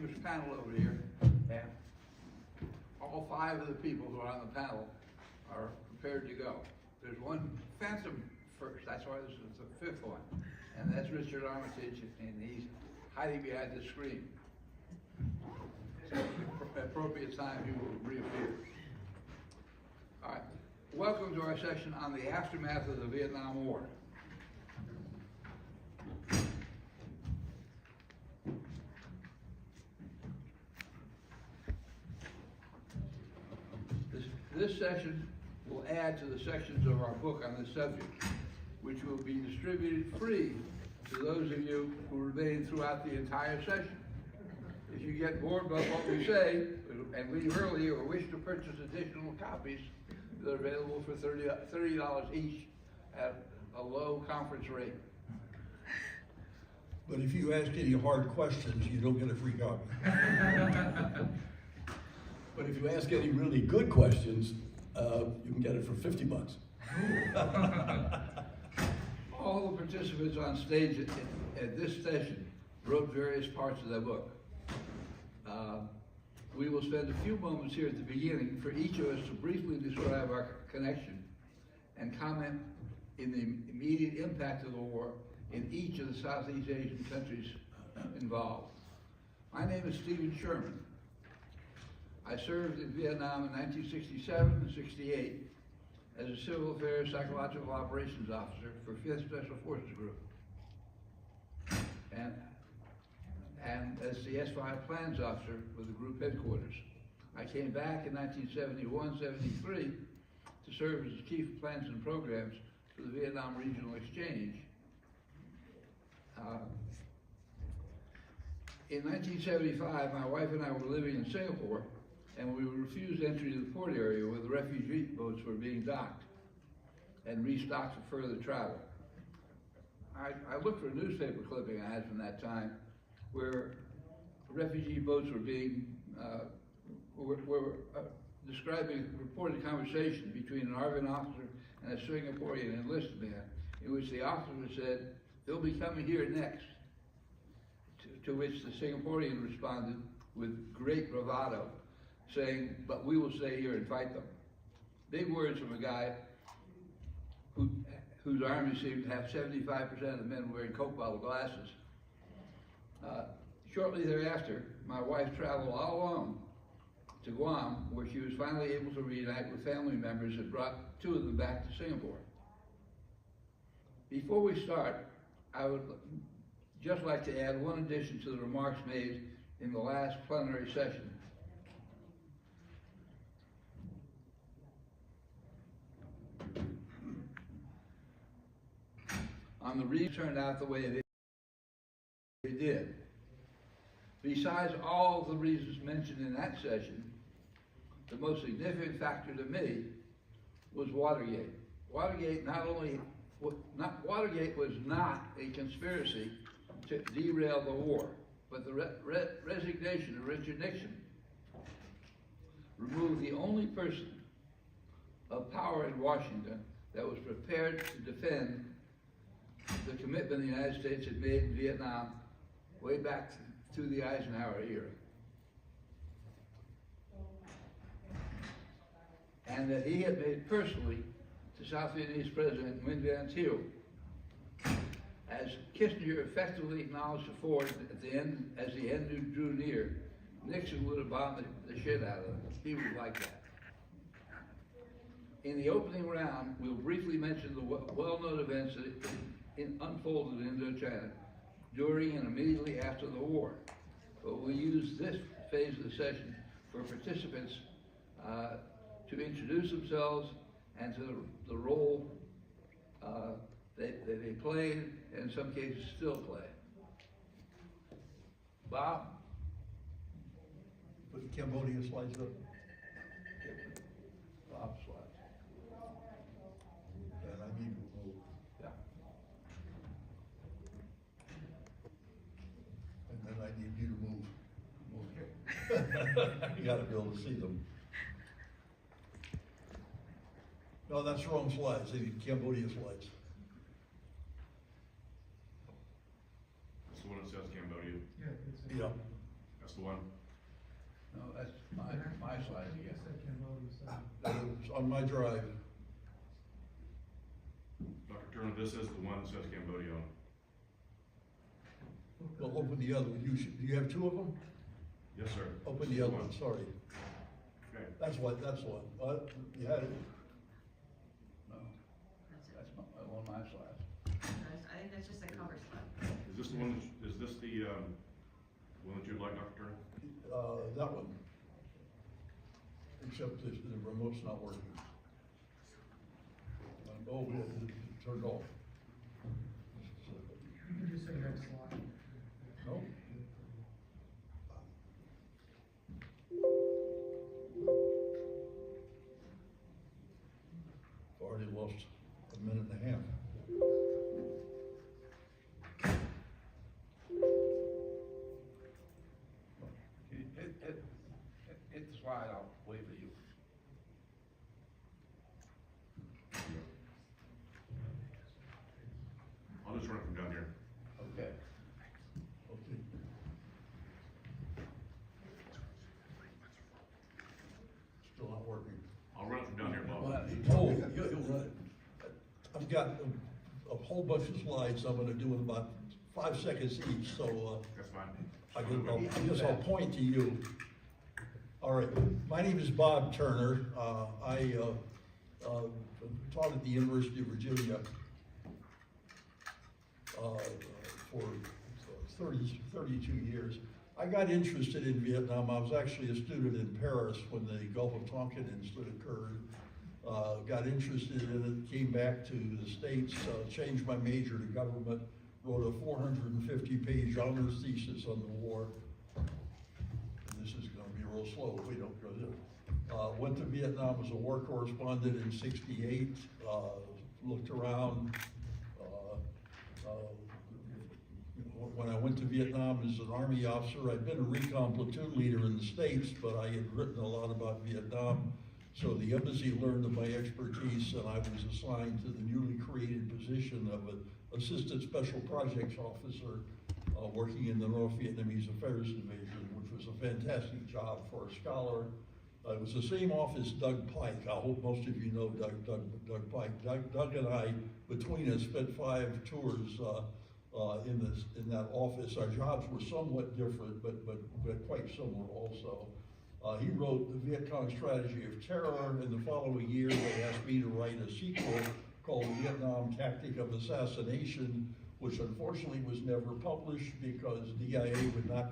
distinguished panel over here, and all 5 of the people who are on the panel are prepared to go. There's one phantom first, that's why this is the 5th one, and that's Richard Armitage, and he's hiding behind the screen. So at appropriate time, he will reappear. All right, welcome to our session on the aftermath of the Vietnam War. This session will add to the sections of our book on this subject, which will be distributed free to those of you who remain throughout the entire session. If you get bored by what we say and leave early or wish to purchase additional copies, they're available for $30 each at a low conference rate. But if you ask any hard questions, you don't get a free copy. But if you ask any really good questions, you can get it for $50. All the participants on stage at this session wrote various parts of their book. We will spend a few moments here at the beginning for each of us to briefly describe our connection and comment in the immediate impact of the war in each of the Southeast Asian countries involved. My name is Sherman. I served in Vietnam in 1967 and 68 as a Civil Affairs Psychological Operations Officer for 5th Special Forces Group, and as the S5 Plans Officer with the group headquarters. I came back in 1971-73 to serve as the Chief of Plans and Programs for the Vietnam Regional Exchange. In 1975, my wife and I were living in Singapore, and we were refused entry to the port area where the refugee boats were being docked and restocked for further travel. I looked for a newspaper clipping I had from that time where refugee boats were being, describing a reported conversation between an ARVN officer and a Singaporean enlisted man, in which the officer said, "They'll be coming here next," to which the Singaporean responded with great bravado, saying, "But we will stay here and fight them." Big words from a guy whose army seemed to have 75% of the men wearing Coke bottle glasses. Shortly thereafter, my wife traveled all alone to Guam, where she was finally able to reunite with family members that brought 2 of them back to Singapore. Before we start, I would just like to add one addition to the remarks made in the last plenary session. On the reasons turned out the way they did. Besides all the reasons mentioned in that session, the most significant factor to me was Watergate. Watergate Watergate was not a conspiracy to derail the war, but the resignation of Richard Nixon removed the only person of power in Washington that was prepared to defend the commitment the United States had made in Vietnam way back to the Eisenhower era. And that he had made personally to South Vietnamese President Nguyen Van Thieu. As Kissinger effectively acknowledged to Ford at the end, as the end drew near, Nixon would have bombed the shit out of them. He was like that. In the opening round, we'll briefly mention the well-known events that unfolded in Indochina during and immediately after the war. But we'll use this phase of the session for participants to introduce themselves and to the role that they played, and in some cases still play. Bob? Put the Cambodia slides up. Bob slides. And I need to move. Yeah. And then I need you to move. You gotta be able to see them. No, that's the wrong slides. They need Cambodia slides. So one that says Cambodia? Yeah. That's the one. No, that's my slide again. It's on my drive. Dr. Turner, this is the one that says Cambodia on it. Well, open the other one. Do you have two of them? Yes, sir. Open This the is other one, sorry. Okay. That's what, that's the one. You had it. No, That's it. that's on my slide. I think that's just a cover slide. Is this the one, is this the, one that you'd like, Dr. Turner? That one. Except the remote's not working. Oh, it turned off. You can just say next slide. No? I've already lost a minute and a half. Hit the slide, I'll wait for you. I'll just run it from down here. Okay. Okay. Still not working. I'll run it from down here, Bob. Oh, you'll run it. I've got a whole bunch of slides I'm gonna do in about 5 seconds each, so, That's fine. I guess I'll point to you. All right, my name is Bob Turner. I taught at the University of Virginia for 32 years. I got interested in Vietnam. I was actually a student in Paris when the Gulf of Tonkin incident occurred. Got interested in it, came back to the States, changed my major to government, wrote a 450-page honors thesis on the war. And this is going to be real slow if we don't go there. Went to Vietnam as a war correspondent in '68, looked around. When I went to Vietnam as an Army officer, I'd been a recon platoon leader in the States, but I had written a lot about Vietnam. So the embassy learned of my expertise, and I was assigned to the newly created position of an Assistant Special Projects Officer working in the North Vietnamese Affairs Division, which was a fantastic job for a scholar. It was the same office Doug Pike. I hope most of you know Doug Pike. Doug and I, between us, spent 5 tours in that office. Our jobs were somewhat different, but quite similar also. He wrote The Viet Cong Strategy of Terror. In the following year, they asked me to write a sequel called Vietnam Tactic of Assassination, which unfortunately was never published because DIA would not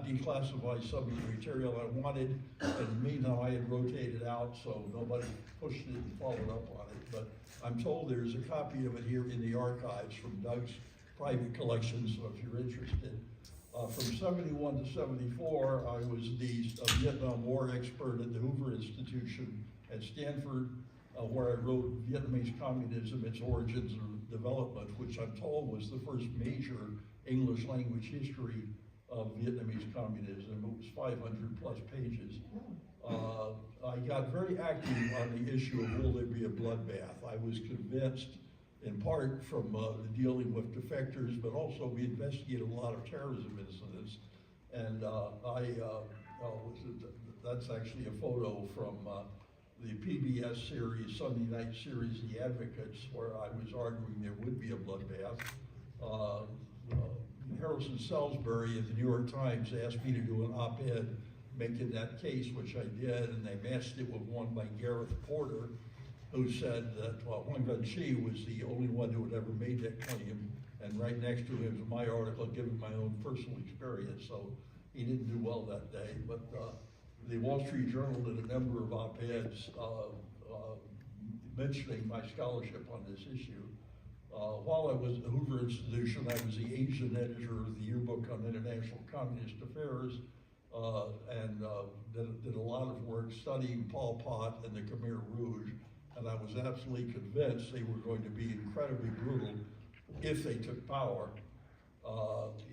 declassify some of the material I wanted. And meanwhile, I had rotated out, so nobody pushed it and followed up on it. But I'm told there's a copy of it here in the archives from Doug's private collection, so if you're interested. From 71 to 74, I was the Vietnam War expert at the Hoover Institution at Stanford, where I wrote Vietnamese Communism, Its Origins and Development, which I'm told was the first major English language history of Vietnamese communism. It was 500 plus pages. I got very active on the issue of will there be a bloodbath. I was convinced, in part from dealing with defectors, but also we investigated a lot of terrorism incidents. And that's actually a photo from the PBS series, Sunday night series, The Advocates, where I was arguing there would be a bloodbath. Harrison Salisbury of the New York Times asked me to do an op-ed making that case, which I did, and they matched it with one by Gareth Porter, who said that Huang Van-Chi was the only one who had ever made that claim, and right next to him was my article giving my own personal experience, so he didn't do well that day. But the Wall Street Journal did a number of op-eds mentioning my scholarship on this issue. While I was at the Hoover Institution, I was the Asian editor of the Yearbook on International Communist Affairs, and did a lot of work studying Pol Pot and the Khmer Rouge. And I was absolutely convinced they were going to be incredibly brutal if they took power.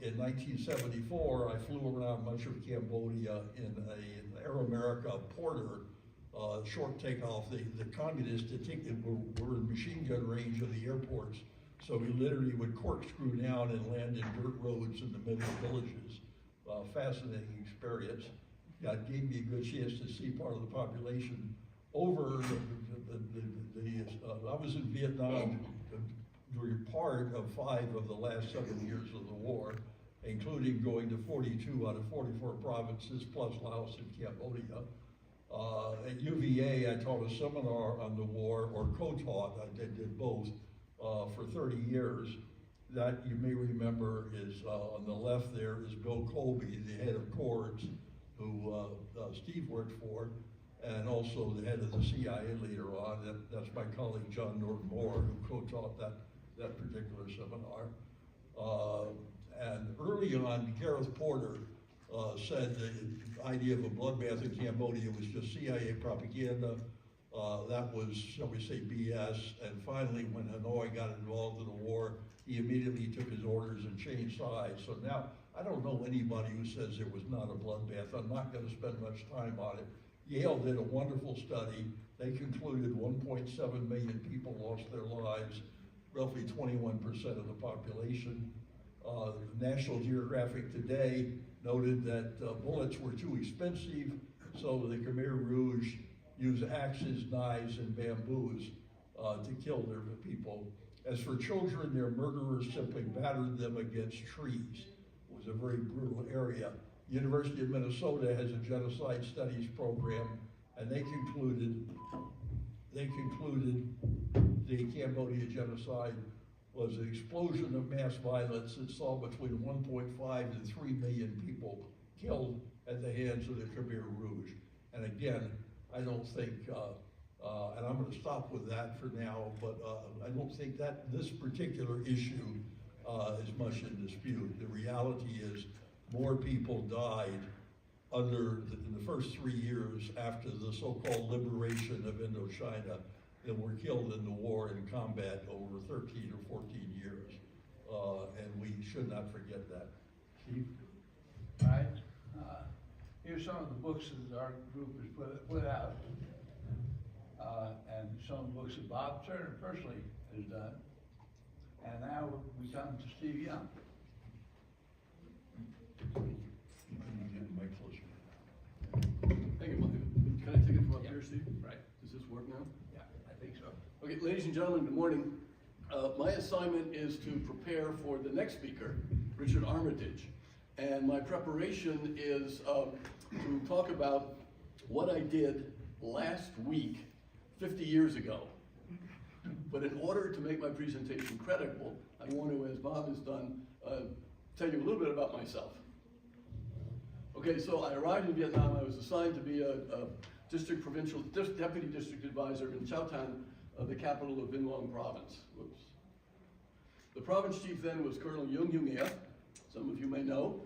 In 1974, I flew around much of Cambodia in an Air America Porter short takeoff. The communists were in machine gun range of the airports, so we literally would corkscrew down and land in dirt roads in the middle of villages. fascinating experience. That gave me a good chance to see part of the population over I was in Vietnam during part of 5 of the last 7 years of the war, including going to 42 out of 44 provinces, plus Laos and Cambodia. At UVA, I taught a seminar on the war, or co-taught, I did both, for 30 years. That you may remember is, on the left there is Bill Colby, the head of CORDS, who Steve worked for, and also the head of the CIA later on. That's my colleague John Norton Moore, who co-taught that particular seminar. And early on, Gareth Porter said the idea of a bloodbath in Cambodia was just CIA propaganda. That was, shall we say, BS. And finally, when Hanoi got involved in the war, he immediately took his orders and changed sides. So now, I don't know anybody who says there was not a bloodbath. I'm not going to spend much time on it. Yale did a wonderful study. They concluded 1.7 million people lost their lives, roughly 21% of the population. National Geographic Today noted that bullets were too expensive, so the Khmer Rouge used axes, knives, and bamboos to kill their people. As for children, their murderers simply battered them against trees. It was a very brutal area. University of Minnesota has a genocide studies program, and they concluded the Cambodia genocide was an explosion of mass violence that saw between 1.5 and 3 million people killed at the hands of the Khmer Rouge. And again, I don't think, and I'm going to stop with that for now, but I don't think that this particular issue is much in dispute. The reality is more people died in the first 3 years after the so-called liberation of Indochina that were killed in the war in combat over 13 or 14 years. And we should not forget that. Steve? All right. Here's some of the books that our group has put out, and some of the books that Bob Turner personally has done. And now we come to Steve Young. Thank you, Mike. Can I take it from up here, Steve? Right. Does this work now? Yeah, I think so. Okay, ladies and gentlemen, good morning. My assignment is to prepare for the next speaker, Richard Armitage. And my preparation is to talk about what I did last week, 50 years ago. But in order to make my presentation credible, I want to, as Bob has done, tell you a little bit about myself. Okay, so I arrived in Vietnam. I was assigned to be a deputy district advisor in Châu Tan, the capital of Vinh Long province. Whoops. The province chief then was Colonel Nghia Vo, some of you may know.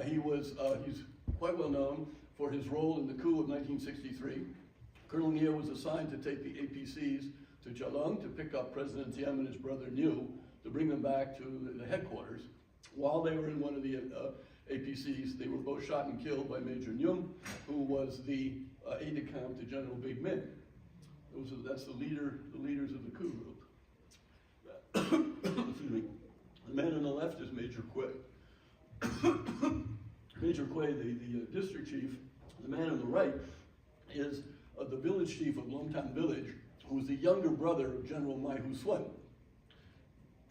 He's quite well known for his role in the coup of 1963. Colonel Nghia was assigned to take the APCs to Chalong to pick up President Diem and his brother Nhu to bring them back to the headquarters. While they were in one of the APCs, they were both shot and killed by Major Nhum, who was the aide-de-camp to General Big Min. That's the leaders of the coup group. Excuse me. The man on the left is Major Quay. Major Quay, the district chief. The man on the right is the village chief of Lomtan village, who was the younger brother of General Mai Hu Suan.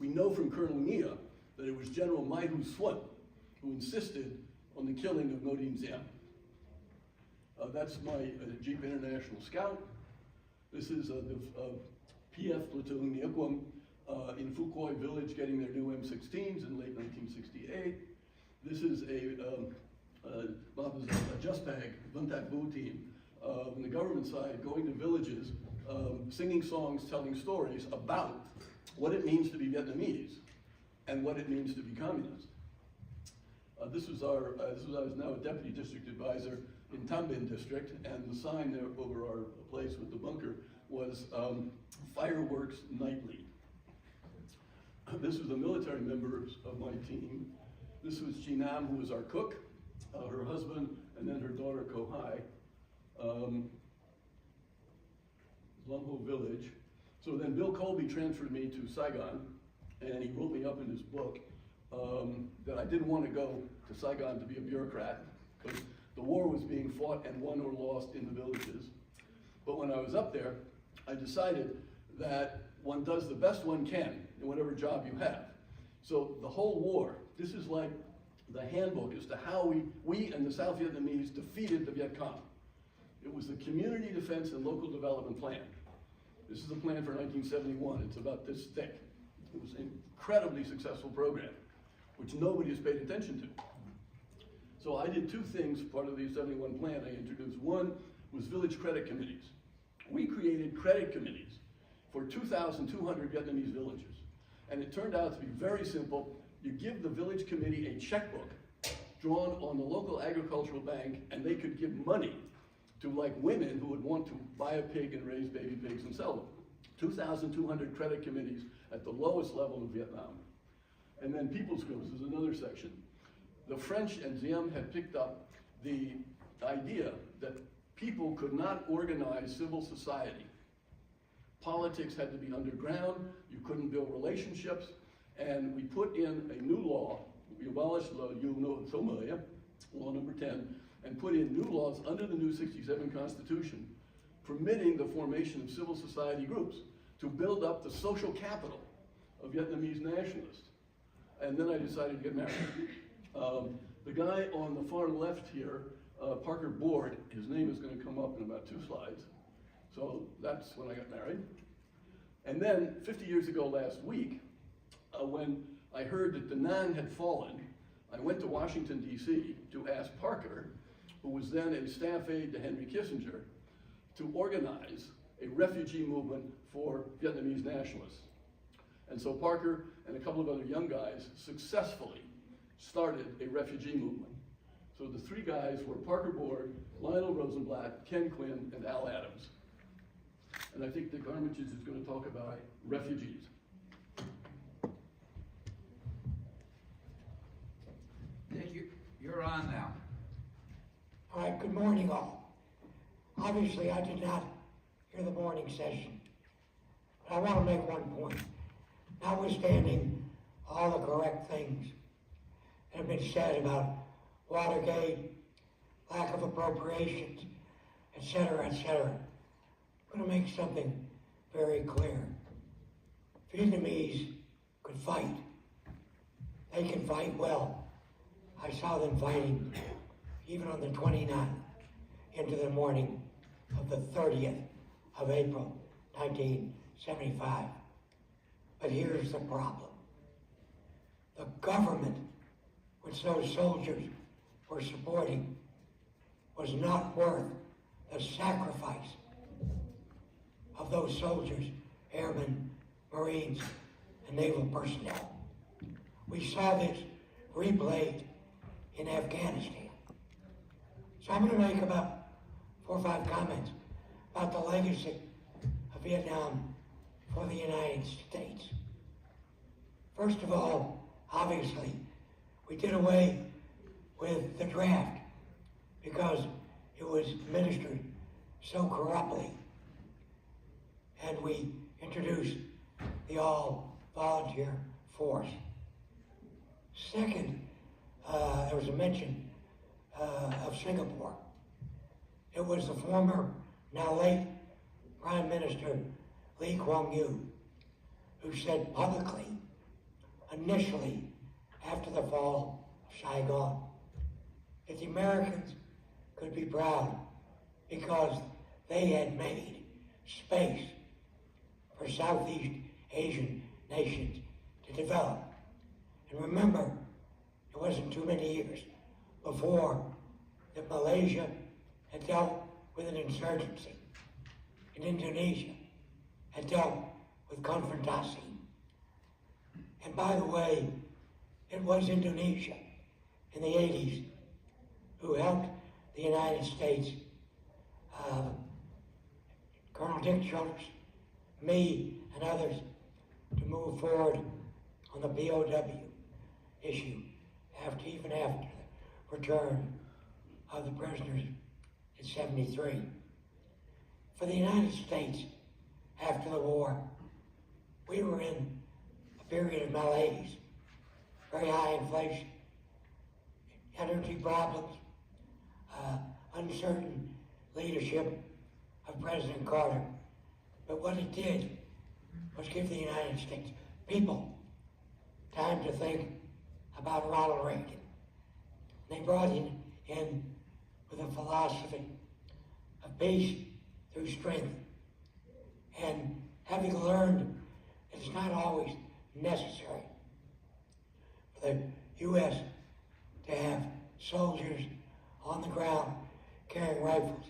We know from Colonel Nghia that it was General Mai Hu Suan who insisted on the killing of Ngo Dinh Diem. That's my Jeep International Scout. This is the PF platoon, Nghia Quang, in Phu Quoy village getting their new M16s in late 1968. This is a Just Bag, Vun Tak Bu team on the government side going to villages, singing songs, telling stories about what it means to be Vietnamese and what it means to be communist. I was now a deputy district advisor in Tam Binh district, and the sign there over our place with the bunker was fireworks nightly. This was a military member of my team. This was Chi Nam, who was our cook, her husband, and then her daughter Ko Hai. Lum Ho village. So then Bill Colby transferred me to Saigon, and he wrote me up in his book that I didn't want to go to Saigon to be a bureaucrat, because the war was being fought and won or lost in the villages. But when I was up there, I decided that one does the best one can in whatever job you have. So the whole war, this is like the handbook as to how we and the South Vietnamese defeated the Viet Cong. It was the Community Defense and Local Development Plan. This is the plan for 1971. It's about this thick. It was an incredibly successful program, which nobody has paid attention to. So I did two things, part of the 71 plan I introduced. One was village credit committees. We created credit committees for 2,200 Vietnamese villages. And it turned out to be very simple. You give the village committee a checkbook drawn on the local agricultural bank, and they could give money to like women who would want to buy a pig and raise baby pigs and sell them. 2,200 credit committees at the lowest level of Vietnam. And then people's groups is another section. The French and Diem had picked up the idea that people could not organize civil society. Politics had to be underground, you couldn't build relationships, and we put in a new law. We abolished law number 10, and put in new laws under the new 67 Constitution, permitting the formation of civil society groups to build up the social capital of Vietnamese nationalists. And then I decided to get married. The guy on the far left here, Parker Board, his name is going to come up in about 2 slides. So that's when I got married. And then 50 years ago last week, when I heard that Da Nang had fallen, I went to Washington, D.C. to ask Parker, who was then a staff aide to Henry Kissinger, to organize a refugee movement for Vietnamese nationalists. And so Parker and a couple of other young guys successfully started a refugee movement. So the 3 guys were Parker Board, Lionel Rosenblatt, Ken Quinn, and Al Adams. And I think the Armitage is going to talk about refugees. Dick, you're on now. All right, good morning all. Obviously, I did not hear the morning session, but I want to make one point. Notwithstanding all the correct things that have been said about Watergate, lack of appropriations, etc., etc., I'm going to make something very clear. Vietnamese could fight. They can fight well. I saw them fighting even on the 29th into the morning of the 30th of April, 1975. But here's the problem. The government which those soldiers were supporting was not worth the sacrifice of those soldiers, airmen, Marines, and naval personnel. We saw this replayed in Afghanistan. So I'm going to make about 4 or 5 comments about the legacy of Vietnam for the United States. First of all, obviously, we did away with the draft because it was administered so corruptly. And we introduced the all-volunteer force. Second, there was a mention of Singapore. It was the former, now late, Prime Minister Lee Kuan Yew who said publicly, initially, after the fall of Saigon, that the Americans could be proud because they had made space for Southeast Asian nations to develop. And remember, it wasn't too many years before that Malaysia had dealt with an insurgency, and Indonesia had dealt with confrontasi. And by the way, it was Indonesia in the 80s who helped the United States, Colonel Dick Chalmers, me, and others, to move forward on the POW issue even after the return of the prisoners in '73. For the United States, after the war, we were in a period of malaise. very high inflation, energy problems, uncertain leadership of President Carter. But what it did was give the United States people time to think about Ronald Reagan. They brought him in with a philosophy of peace through strength. And having learned that it's not always necessary for the U.S. to have soldiers on the ground carrying rifles,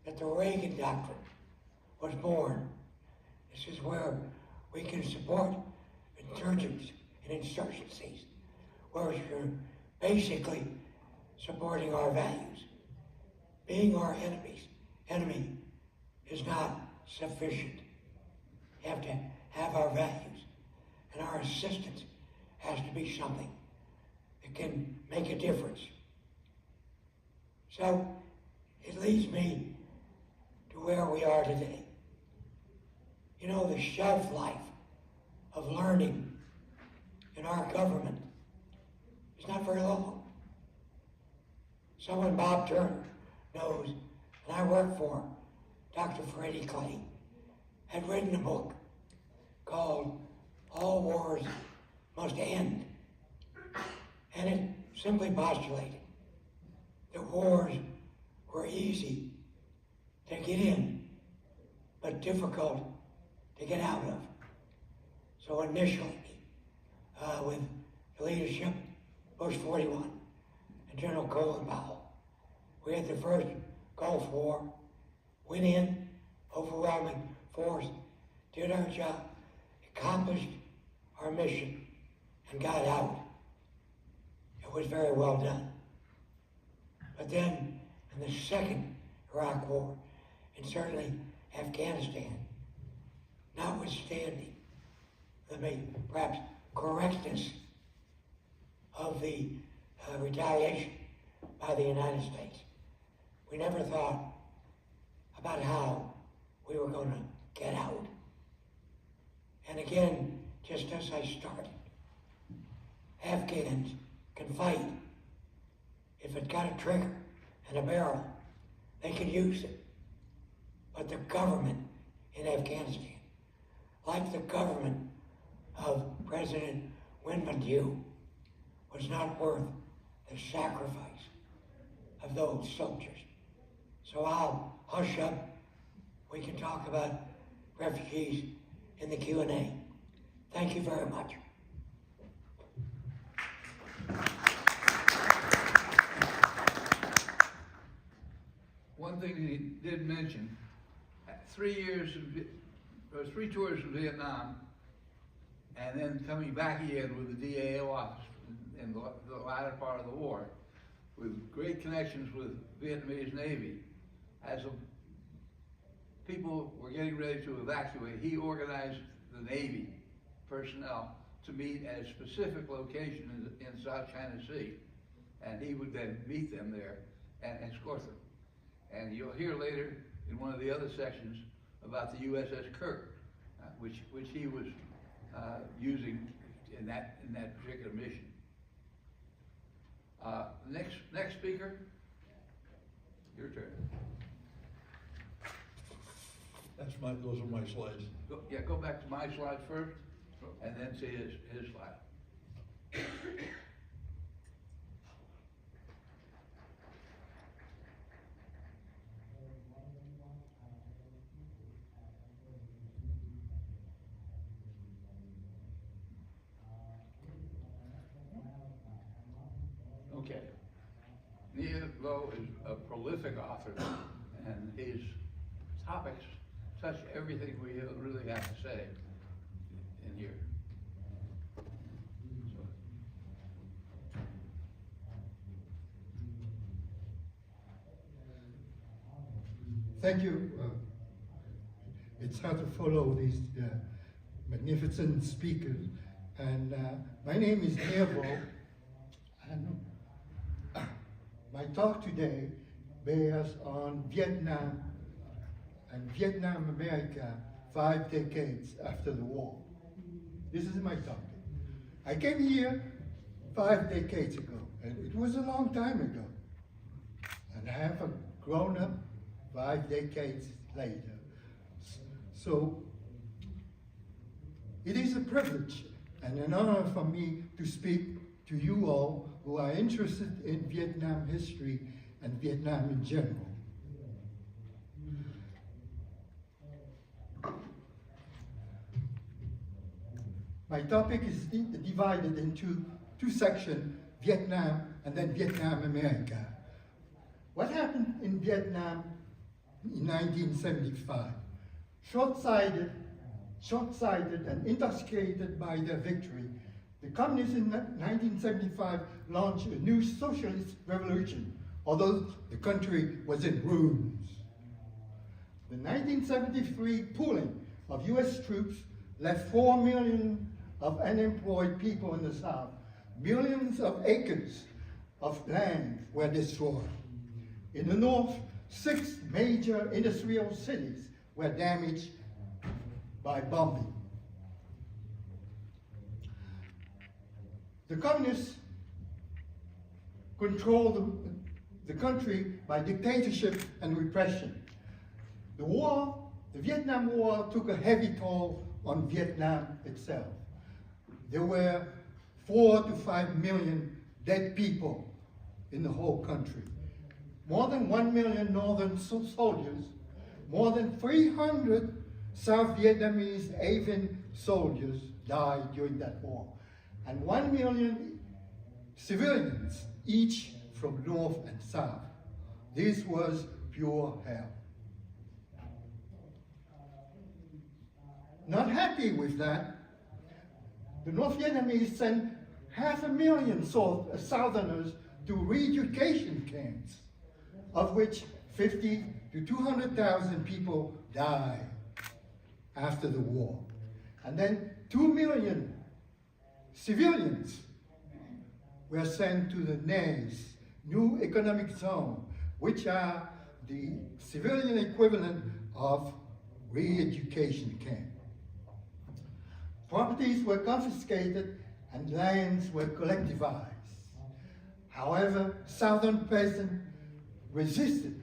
that the Reagan doctrine was born. This is where we can support insurgents and insurgencies, where we're basically supporting our values. Being our enemy is not sufficient. You have to have our values, and our assistance has to be something that can make a difference. So it leads me to where we are today. You know, the shelf life of learning in our government is not very long. Someone Bob Turner knows, and I work for, Dr. Freddie Clay, had written a book called All Wars Must End. And it simply postulated that wars were easy to get in, but difficult to get out of. So initially, with the leadership, Bush 41 and General Colin Powell, we had the first Gulf War, went in, overwhelming force, did our job, accomplished our mission, and got out. It was very well done. But then, in the second Iraq War, and certainly Afghanistan, notwithstanding the perhaps correctness of the retaliation by the United States, we never thought about how we were going to get out. And again, just as I started, Afghans can fight. If it got a trigger and a barrel, they can use it. But the government in Afghanistan, like the government of President Win Myint Yu, was not worth the sacrifice of those soldiers. So I'll hush up. We can talk about refugees in the Q&A. Thank you very much. One thing he did mention, 3 tours in Vietnam, and then coming back again with the DAO office in the latter part of the war, with great connections with Vietnamese Navy. As people were getting ready to evacuate, he organized the Navy personnel to meet at a specific location in South China Sea, and he would then meet them there and escort them. And you'll hear later in one of the other sections about the USS Kirk, which he was using in that particular mission. Next speaker, your turn. Those are my slides. Go back to my slide first, and then see his slide. Okay. Nghia Vo is a prolific author, and his topics touch everything we really have to say in here. Thank you. It's hard to follow these magnificent speakers. And my name is Nghia Vo, and my talk today bears on Vietnam and Vietnam America 5 decades after the war. This is my topic. I came here 5 decades ago, and it was a long time ago. And I have grown up 5 decades later. So it is a privilege and an honor for me to speak to you all who are interested in Vietnam history and Vietnam in general. My topic is divided into two sections, Vietnam and then Vietnam America. What happened in Vietnam in 1975? Short-sighted and intoxicated by their victory, the communists in 1975 launched a new socialist revolution, although the country was in ruins. The 1973 pooling of US troops left 4 million of unemployed people in the South. Millions of acres of land were destroyed. In the North, 6 major industrial cities were damaged by bombing. The communists controlled the country by dictatorship and repression. The Vietnam War took a heavy toll on Vietnam itself. There were 4 to 5 million dead people in the whole country. More than 1 million northern soldiers, more than 300 South Vietnamese AVN soldiers died during that war, and 1 million civilians, each from north and south. This was pure hell. Not happy with that, the North Vietnamese sent 500,000 Southerners to re-education camps, of which 50 to 200,000 people died after the war. And then 2 million civilians were sent to the NEZ, New Economic Zone, which are the civilian equivalent of re-education camp. Properties were confiscated and lands were collectivized. However, Southern peasants resisted.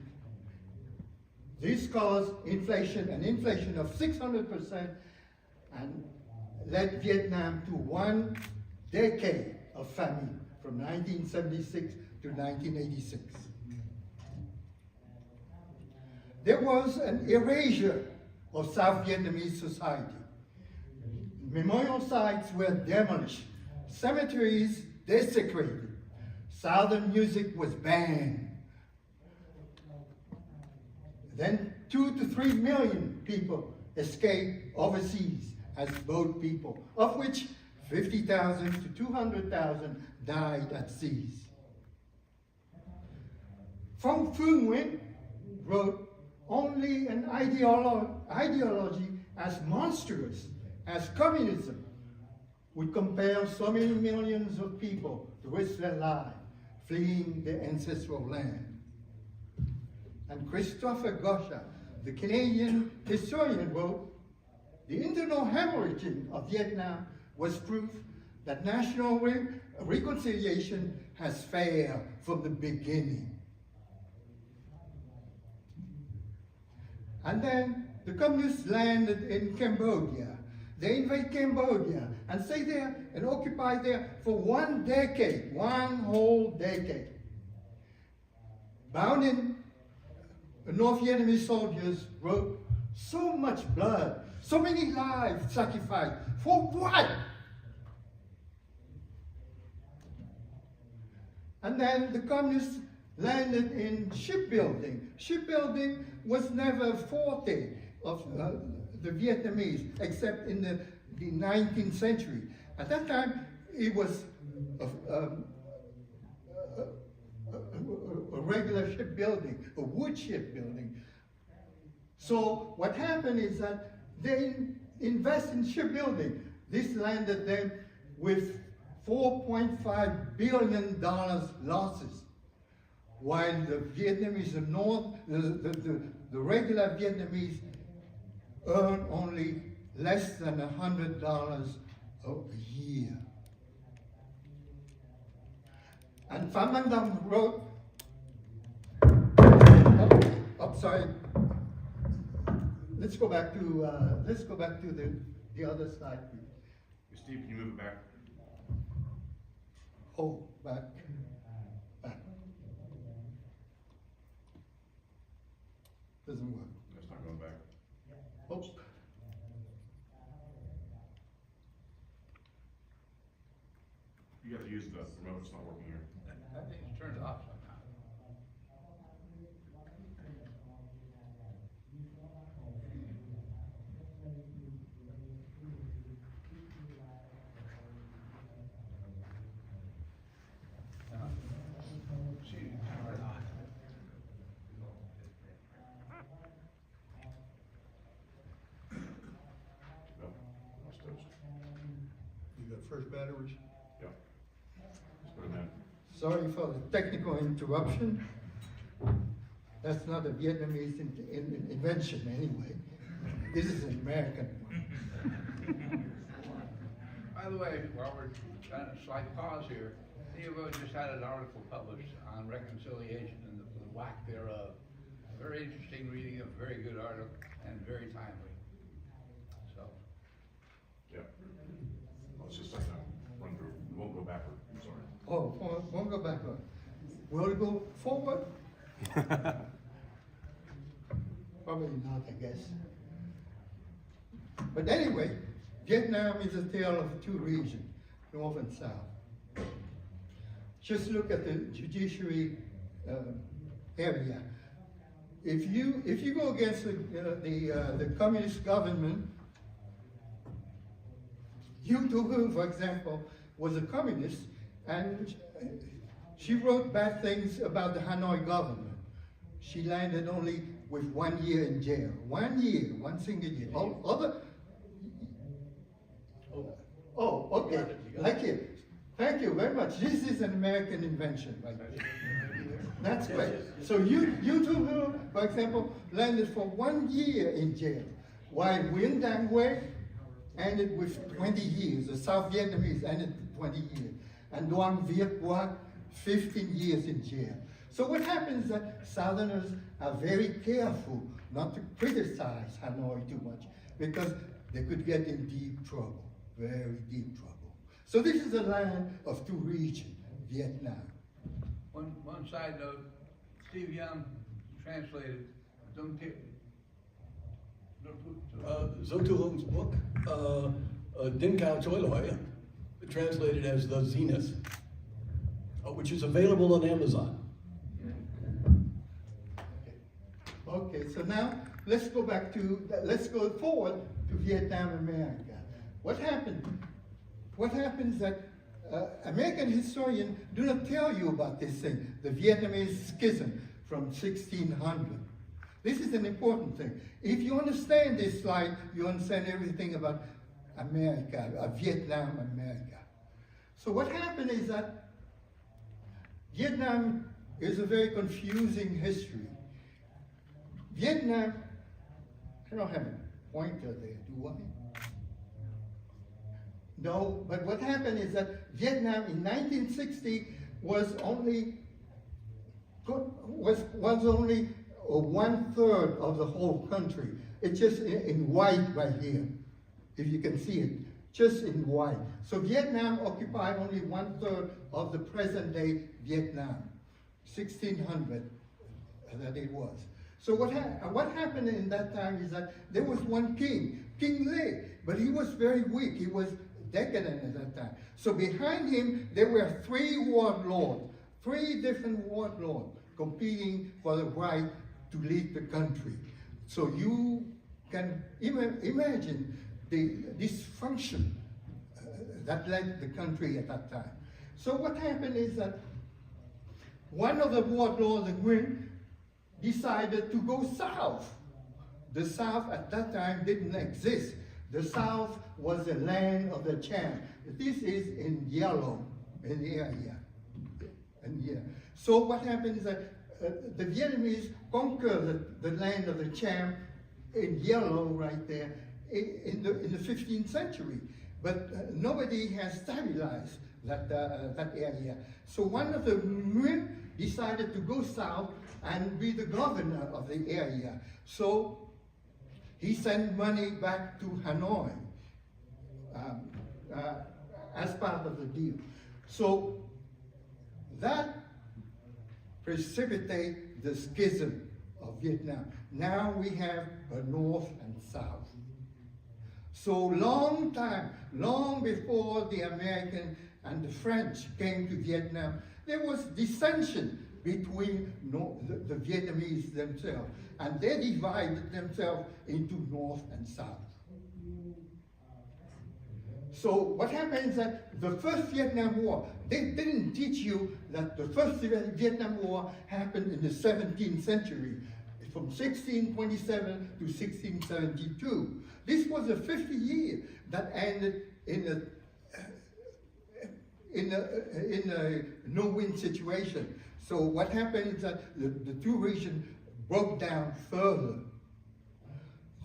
This caused inflation of 600%, and led Vietnam to 1 decade of famine from 1976 to 1986. There was an erasure of South Vietnamese society. Memorial sites were demolished, cemeteries desecrated, Southern music was banned. Then 2 to 3 million people escaped overseas as boat people, of which 50,000 to 200,000 died at seas. Phong Phu Nguyen wrote, only an ideology as monstrous as communism would compel so many millions of people to risk their lives fleeing their ancestral land. And Christopher Gosha, the Canadian historian, wrote, the internal hemorrhaging of Vietnam was proof that national reconciliation has failed from the beginning. And then the communists landed in Cambodia. They invade Cambodia and stay there and occupy there for 1 decade, 1 whole decade. Bound in North Vietnamese soldiers wrote, so much blood, so many lives sacrificed, for what? And then the communists landed in shipbuilding. Shipbuilding was never a forte of the Vietnamese, except in the 19th century. At that time, it was a regular shipbuilding, a wood shipbuilding. So what happened is that they invest in shipbuilding. This landed them with $4.5 billion losses, while the Vietnamese, the regular Vietnamese earn only less than $100 a year. And Pham Nang Dong wrote, sorry. Let's go back to the other slide, please. Steve, can you move it back? Oh, back. Doesn't work. That's not going back. Oops. You gotta use the remote, it's not working here. I think it's turned off somehow. See, turn it on. No, it's toast. You got fresh batteries? Yeah. Just put them in. Sorry for the technical interruption. That's not a Vietnamese invention anyway. This is an American one. By the way, while we're trying to slight pause here, Nghia Vo just had an article published on reconciliation and the whack thereof. Very interesting reading, a very good article, and very timely. So, Yeah. Well, it's just like that, run through, we won't go backward, I'm sorry. Oh, won't go backward. Will it go forward? Probably not, I guess. But anyway, Vietnam is a tale of two regions, North and South. Just look at the judiciary area. If you go against the communist government, Nghia Vo, for example, was a communist, and she wrote bad things about the Hanoi government. She landed only with 1 year in jail. 1 year, one single year. Oh, okay. Thank you very much. This is an American invention, right? That's great. So Nghia Vo, for example, landed for 1 year in jail, while Nguyen Dang Huê ended with 20 years. The South Vietnamese ended with 20 years. And Duong Viet Quoc, 15 years in jail. So what happens is that Southerners are very careful not to criticize Hanoi too much, because they could get in deep trouble, very deep trouble. So this is a land of two regions, Vietnam. one side note, Steve Young translated Dung Tip. Zo Tu Hong's book, Din Cao Choi Loi, translated as The Zenith, which is available on Amazon. Okay, so now let's go forward to Vietnam, America. What happened? What happens that American historians do not tell you about this thing, the Vietnamese schism from 1600. This is an important thing. If you understand this slide, you understand everything about America, Vietnam, America. So what happened is that Vietnam is a very confusing history. Vietnam, I don't have a pointer there, do I? No, but what happened is that Vietnam in 1960 was only 1/3 of the whole country. It's just in white right here, if you can see it, just in white. So Vietnam occupied only 1/3 of the present day Vietnam, 1600 that it was. So what happened in that time is that there was one king, King Lê, but he was very weak. He was decadent at that time. So behind him, there were three different warlords competing for the right to lead the country. So you can imagine the dysfunction that led the country at that time. So what happened is that one of the warlords, the Nguyen, decided to go south. The South at that time didn't exist. The South was the land of the Cham. This is in yellow in the area. And yeah. So what happened is that the Vietnamese conquered the land of the Cham in yellow right there in the 15th century. But nobody has stabilized that area. So one of the men decided to go south and be the governor of the area. So he sent money back to Hanoi as part of the deal. So that precipitated the schism of Vietnam. Now we have a north and south. So long before the American and the French came to Vietnam, there was dissension between the Vietnamese themselves, and they divided themselves into north and south. So what happens is that the first Vietnam War, they didn't teach you that the first Vietnam War happened in the 17th century, from 1627 to 1672. This was a 50 year that ended in a no-win situation. So what happened is that the two regions broke down further.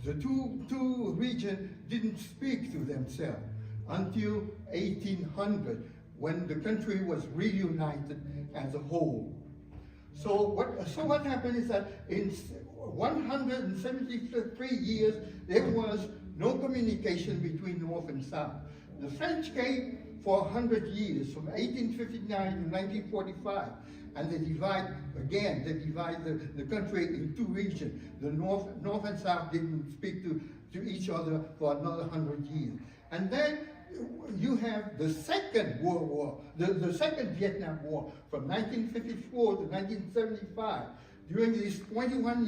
The two regions didn't speak to themselves until 1800, when the country was reunited as a whole. So what happened is that in 173 years, there was no communication between North and South. The French came for 100 years, from 1859 to 1945, and they divide the country in two regions. The North and South didn't speak to each other for another 100 years. And then you have the Second World War, the Second Vietnam War, from 1954 to 1975. During these 21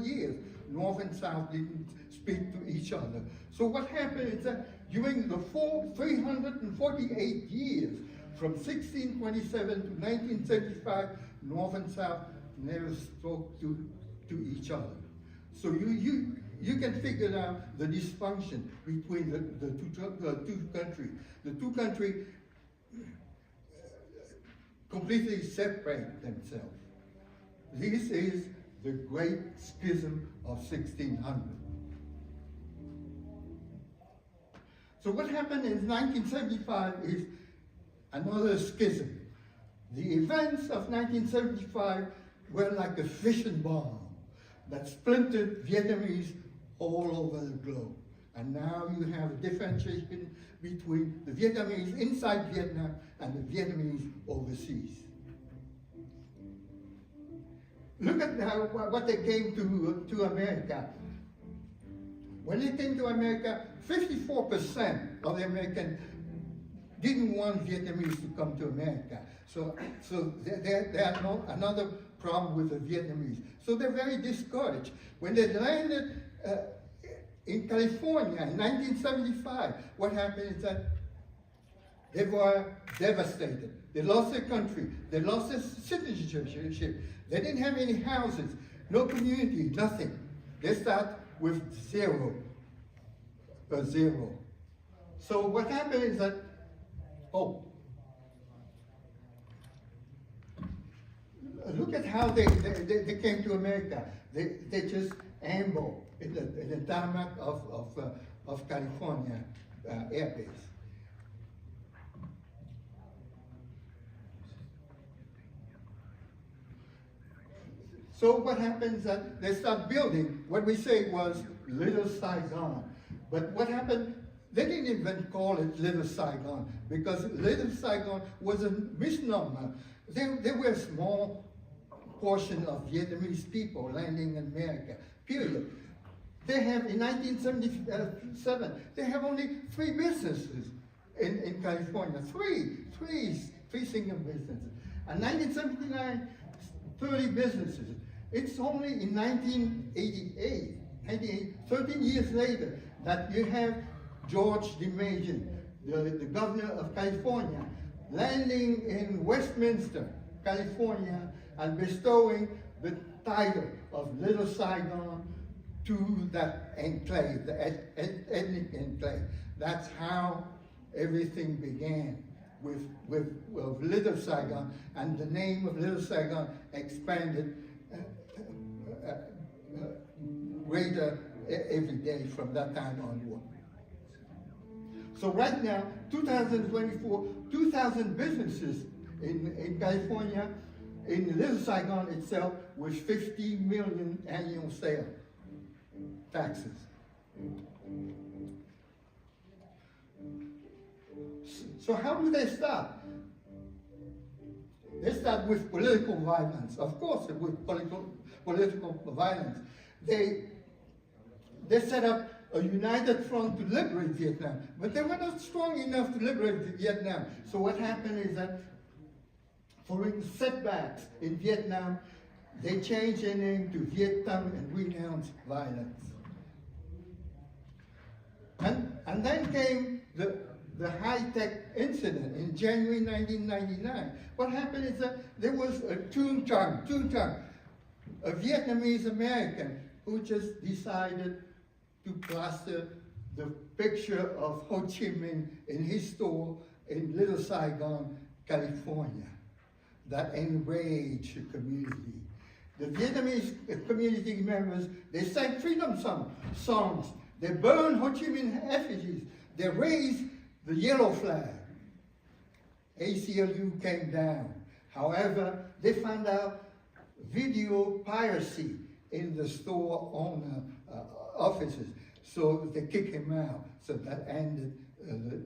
years, North and South didn't speak to each other. So what happened is that during the 348 years, from 1627 to 1975, North and South never spoke to each other. So you can figure out the dysfunction between the two countries. The two countries completely separate themselves. This is the Great Schism of 1600. So what happened in 1975 is another schism. The events of 1975 were like a fission bomb that splintered Vietnamese all over the globe. And now you have a differentiation between the Vietnamese inside Vietnam and the Vietnamese overseas. Look at what they came to America. When they came to America, 54% of the Americans didn't want Vietnamese to come to America. So they had another problem with the Vietnamese. So they're very discouraged. When they landed in California in 1975, what happened is that they were devastated. They lost their country. They lost their citizenship. They didn't have any houses, no community, nothing. They start with zero. So what happened is that, look at how they came to America. They just ambushed in the tarmac of California Air Base. So what happens is that they start building what we say was Little Saigon. But what happened, they didn't even call it Little Saigon, because Little Saigon was a misnomer. There were a small portion of Vietnamese people landing in America, period. They have, in 1977, they have only 3 businesses in California. Three single businesses. And 1979, 30 businesses. It's only in 1988, 13 years later, that you have George DeMajan, the governor of California, landing in Westminster, California, and bestowing the title of Little Saigon to that enclave, the ethnic enclave. That's how everything began, with Little Saigon, and the name of Little Saigon expanded greater every day from that time onward. So right now, 2024, 2,000 businesses in California, in Little Saigon itself, with 50 million annual sales, taxes. So how do they start? They start with political violence. Of course, with political violence. They set up a united front to liberate Vietnam, but they were not strong enough to liberate Vietnam. So what happened is that following setbacks in Vietnam, they changed their name to Viet Cong and renounced violence. And then came the high-tech incident in January 1999. What happened is that there was a Trung Trung, a Vietnamese American who just decided to plaster the picture of Ho Chi Minh in his store in Little Saigon, California. That enraged the community. The Vietnamese community members, they sang freedom songs. They burned Ho Chi Minh effigies. They raised the yellow flag. ACLU came down. However, they found out video piracy in the store owner offices. So they kicked him out. So that ended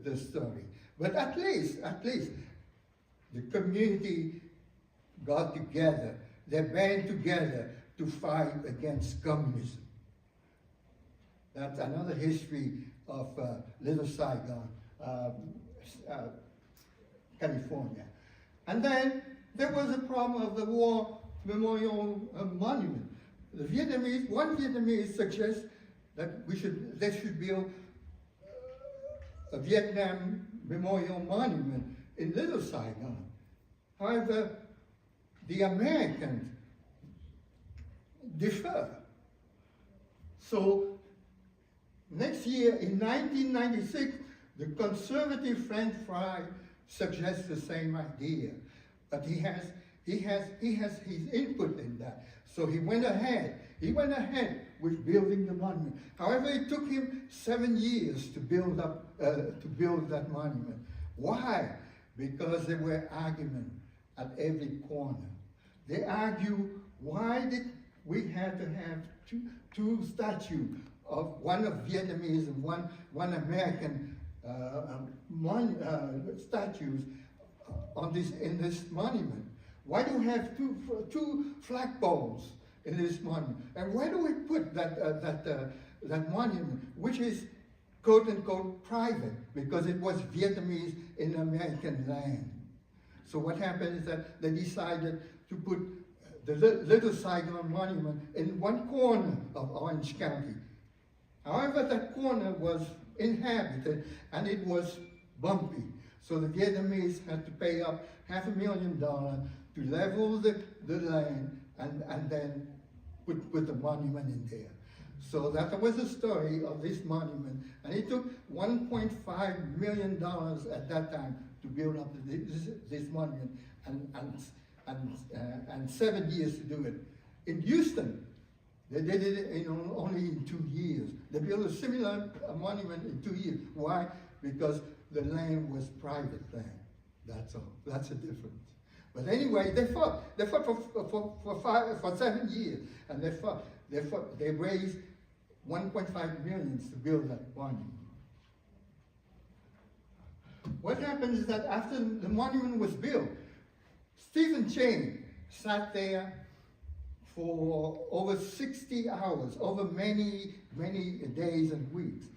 the story. But at least, the community got together. They band together to fight against communism. That's another history of Little Saigon, California. And then there was a problem of the War Memorial Monument. One Vietnamese suggests that they should build a Vietnam Memorial Monument in Little Saigon. However, the Americans defer. So next year, in 1996, the conservative French Fry suggests the same idea, but he has his input in that. So he went ahead with building the monument. However, it took him 7 years to build that monument. Why? Because there were arguments at every corner. They argue, why did we have to have two statues, of one of Vietnamese and one American statues in this monument? Why do we have two flagpoles in this monument? And where do we put that monument, which is quote unquote private, because it was Vietnamese in American land? So what happened is that they decided to put the Little Saigon Monument in one corner of Orange County. However, that corner was inhabited and it was bumpy. So the Vietnamese had to pay up $500,000 to level the land and then put the monument in there. So that was the story of this monument. And it took $1.5 million at that time to build up this monument and 7 years to do it. In Houston, they did it only in 2 years. They built a similar monument in 2 years. Why? Because the land was private land. That's all. That's the difference. But anyway, they fought. They fought for 7 years, and they raised 1.5 million to build that monument. What happened is that after the monument was built, Stephen Chang sat there for over 60 hours, over many days and weeks.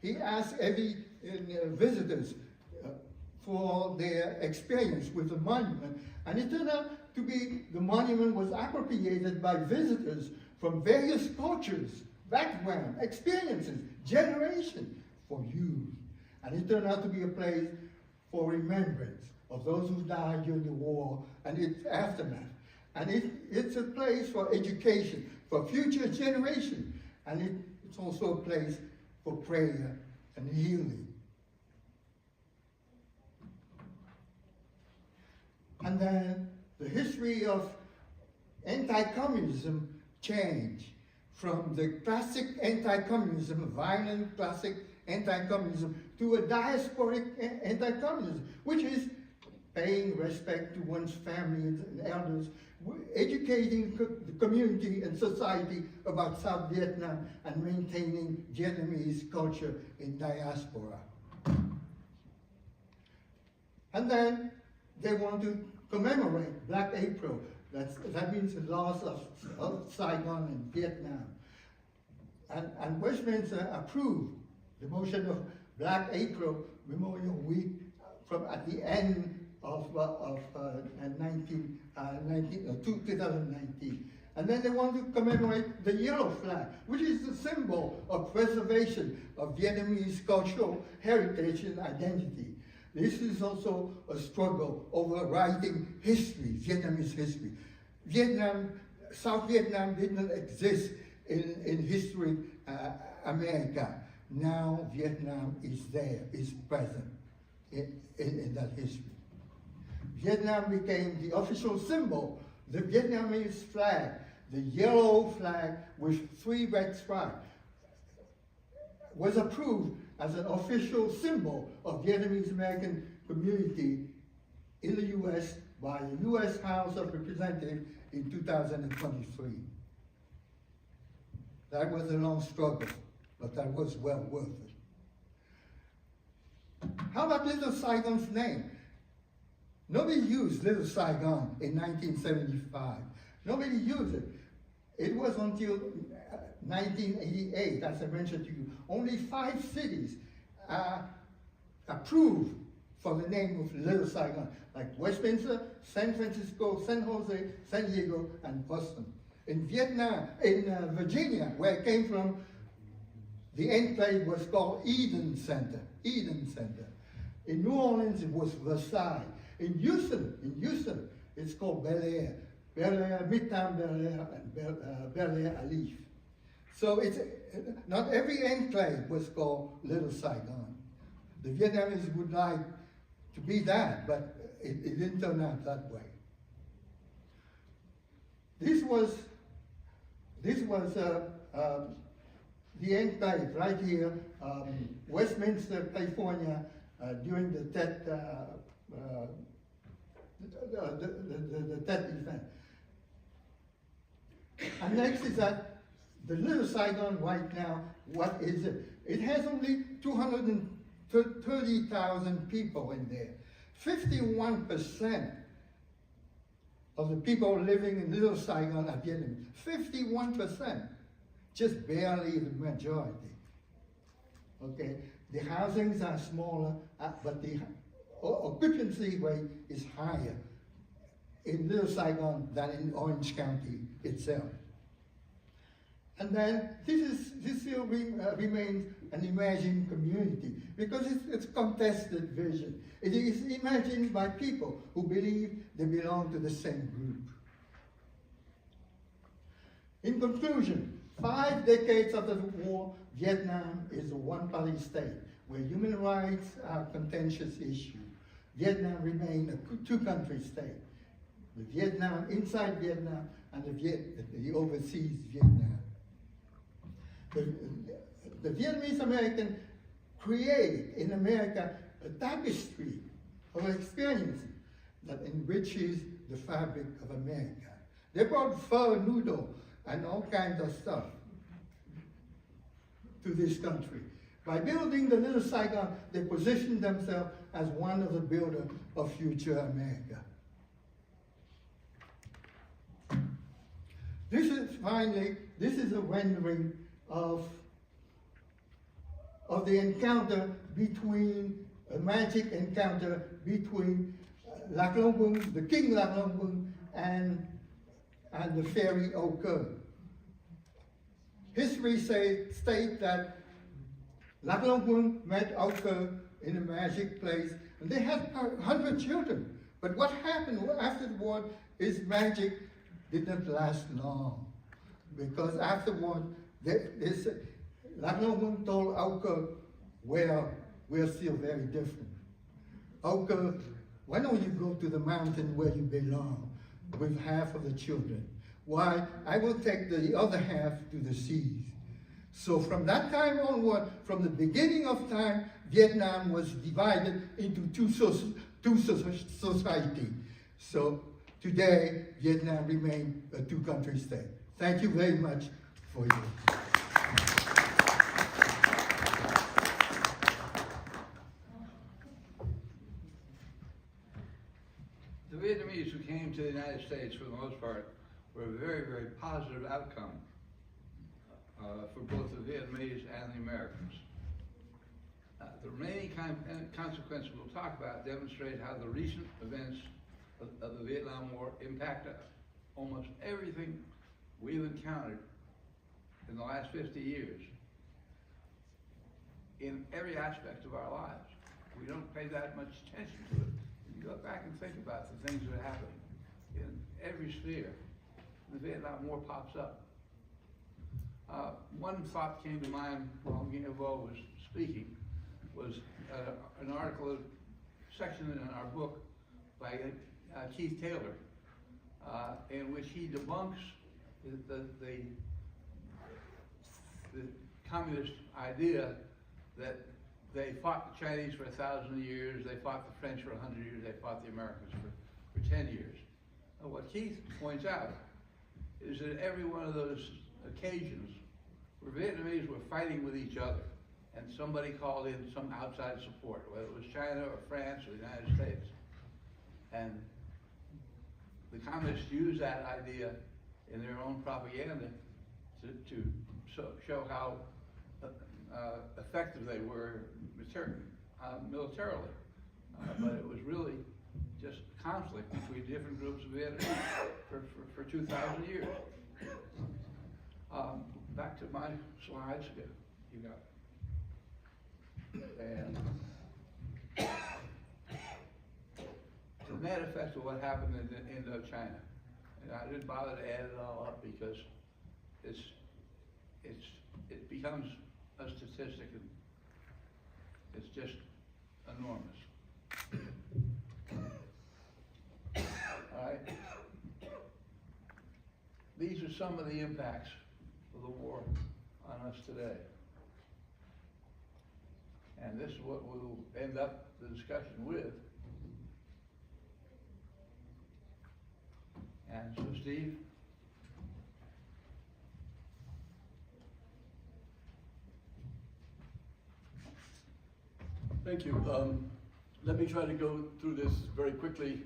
He asked every visitors for their experience with the monument, and it turned out to be the monument was appropriated by visitors from various cultures, background, experiences, generations for use. And it turned out to be a place for remembrance of those who died during the war and its aftermath. And it's a place for education, for future generations. And it's also a place for prayer and healing. And then the history of anti-communism changed from the classic anti-communism, violent classic anti-communism to a diasporic anti-communism, which is paying respect to one's family and elders, educating the community and society about South Vietnam, and maintaining Vietnamese culture in diaspora. And then they want to commemorate Black April. That means the loss of Saigon and Vietnam. And Westminster approved the motion of Black April Memorial Week from at the end of 2019. And then they want to commemorate the yellow flag, which is the symbol of preservation of Vietnamese cultural heritage and identity. This is also a struggle over writing history, Vietnamese history. South Vietnam didn't exist in history America. Now Vietnam is there, is present in that history. Vietnam became the official symbol, the Vietnamese flag, the yellow flag with 3 red stripes, was approved as an official symbol of Vietnamese American community in the U.S. by the U.S. House of Representatives in 2023. That was a long struggle, but that was well worth it. How about Little Saigon's name? Nobody used Little Saigon in 1975. Nobody used it. It was until 1988, as I mentioned to you, only 5 cities approved for the name of Little Saigon, like Westminster, San Francisco, San Jose, San Diego, and Boston. In Virginia, where it came from, the enclave was called Eden Center. In New Orleans, it was Versailles. In Houston, it's called Bel Air, Midtown Bel Air, and Bel Air Alif. So not every enclave was called Little Saigon. The Vietnamese would like to be that, but it didn't turn out that way. This was the enclave right here, Westminster, California, during the TED event. And next is that the Little Saigon right now, what is it? It has only 230,000 people in there. 51% of the people living in Little Saigon are Vietnamese. 51%, just barely the majority. Okay, the housings are smaller, but the occupancy rate is higher in Little Saigon than in Orange County itself. And then this still remains an imagined community because it's contested vision. It is imagined by people who believe they belong to the same group. In conclusion, 5 decades after the war, Vietnam is a one-party state where human rights are a contentious issue. Vietnam remained a two-country state. The Vietnam inside Vietnam and the overseas Vietnam. The Vietnamese American create in America a tapestry of experience that enriches the fabric of America. They brought pho noodle and all kinds of stuff to this country. By building the Little Saigon, they positioned themselves as one of the builders of future America. This is a rendering of the encounter between, a magic encounter between Lac Long Quân, the King Lac Long Quân, and the fairy Âu Cơ. History state that Lac Long Quân met Âu Cơ in a magic place, and they had 100 children. But what happened after the war is magic didn't last long, because afterward, Lac Long Quân told Âu Cơ, well, we're still very different. Âu Cơ, why don't you go to the mountain where you belong with half of the children? Why, I will take the other half to the seas. So from that time onward, from the beginning of time, Vietnam was divided into two societies. So today, Vietnam remains a two-country state. Thank you very much for your. The Vietnamese who came to the United States, for the most part, were a very, very positive outcome for both the Vietnamese and the Americans. The remaining consequences we'll talk about demonstrate how the recent events of the Vietnam War impact almost everything we've encountered in the last 50 years in every aspect of our lives. We don't pay that much attention to it. You go back and think about the things that are happening in every sphere. The Vietnam War pops up. One thought came to mind while Nghia Vo was speaking was an article, a section in our book by Keith Taylor, in which he debunks the communist idea that they fought the Chinese for 1,000 years, they fought the French for 100 years, they fought the Americans for 10 years. And what Keith points out is that every one of those occasions where Vietnamese were fighting with each other and somebody called in some outside support, whether it was China or France or the United States. And the communists used that idea in their own propaganda to show how effective they were militarily. But it was really just conflict between different groups of Vietnamese for 2,000 years. Back to my slides again. You got it. And the net effect of what happened in Indochina. And I didn't bother to add it all up because it becomes a statistic and it's just enormous. All right. These are some of the impacts of the war on us today. And this is what we'll end up the discussion with. And so, Steve? Thank you. Let me try to go through this very quickly,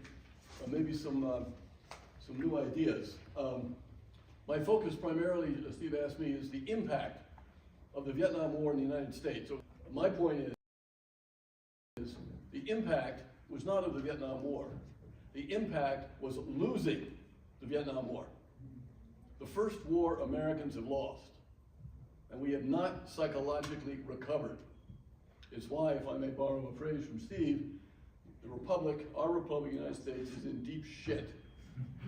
maybe some new ideas. My focus primarily, Steve asked me, is the impact of the Vietnam War in the United States. So my point is the impact was not of the Vietnam War. The impact was losing the Vietnam War. The first war Americans have lost, and we have not psychologically recovered. It's why, if I may borrow a phrase from Steve, the Republic, our Republic of the United States, is in deep shit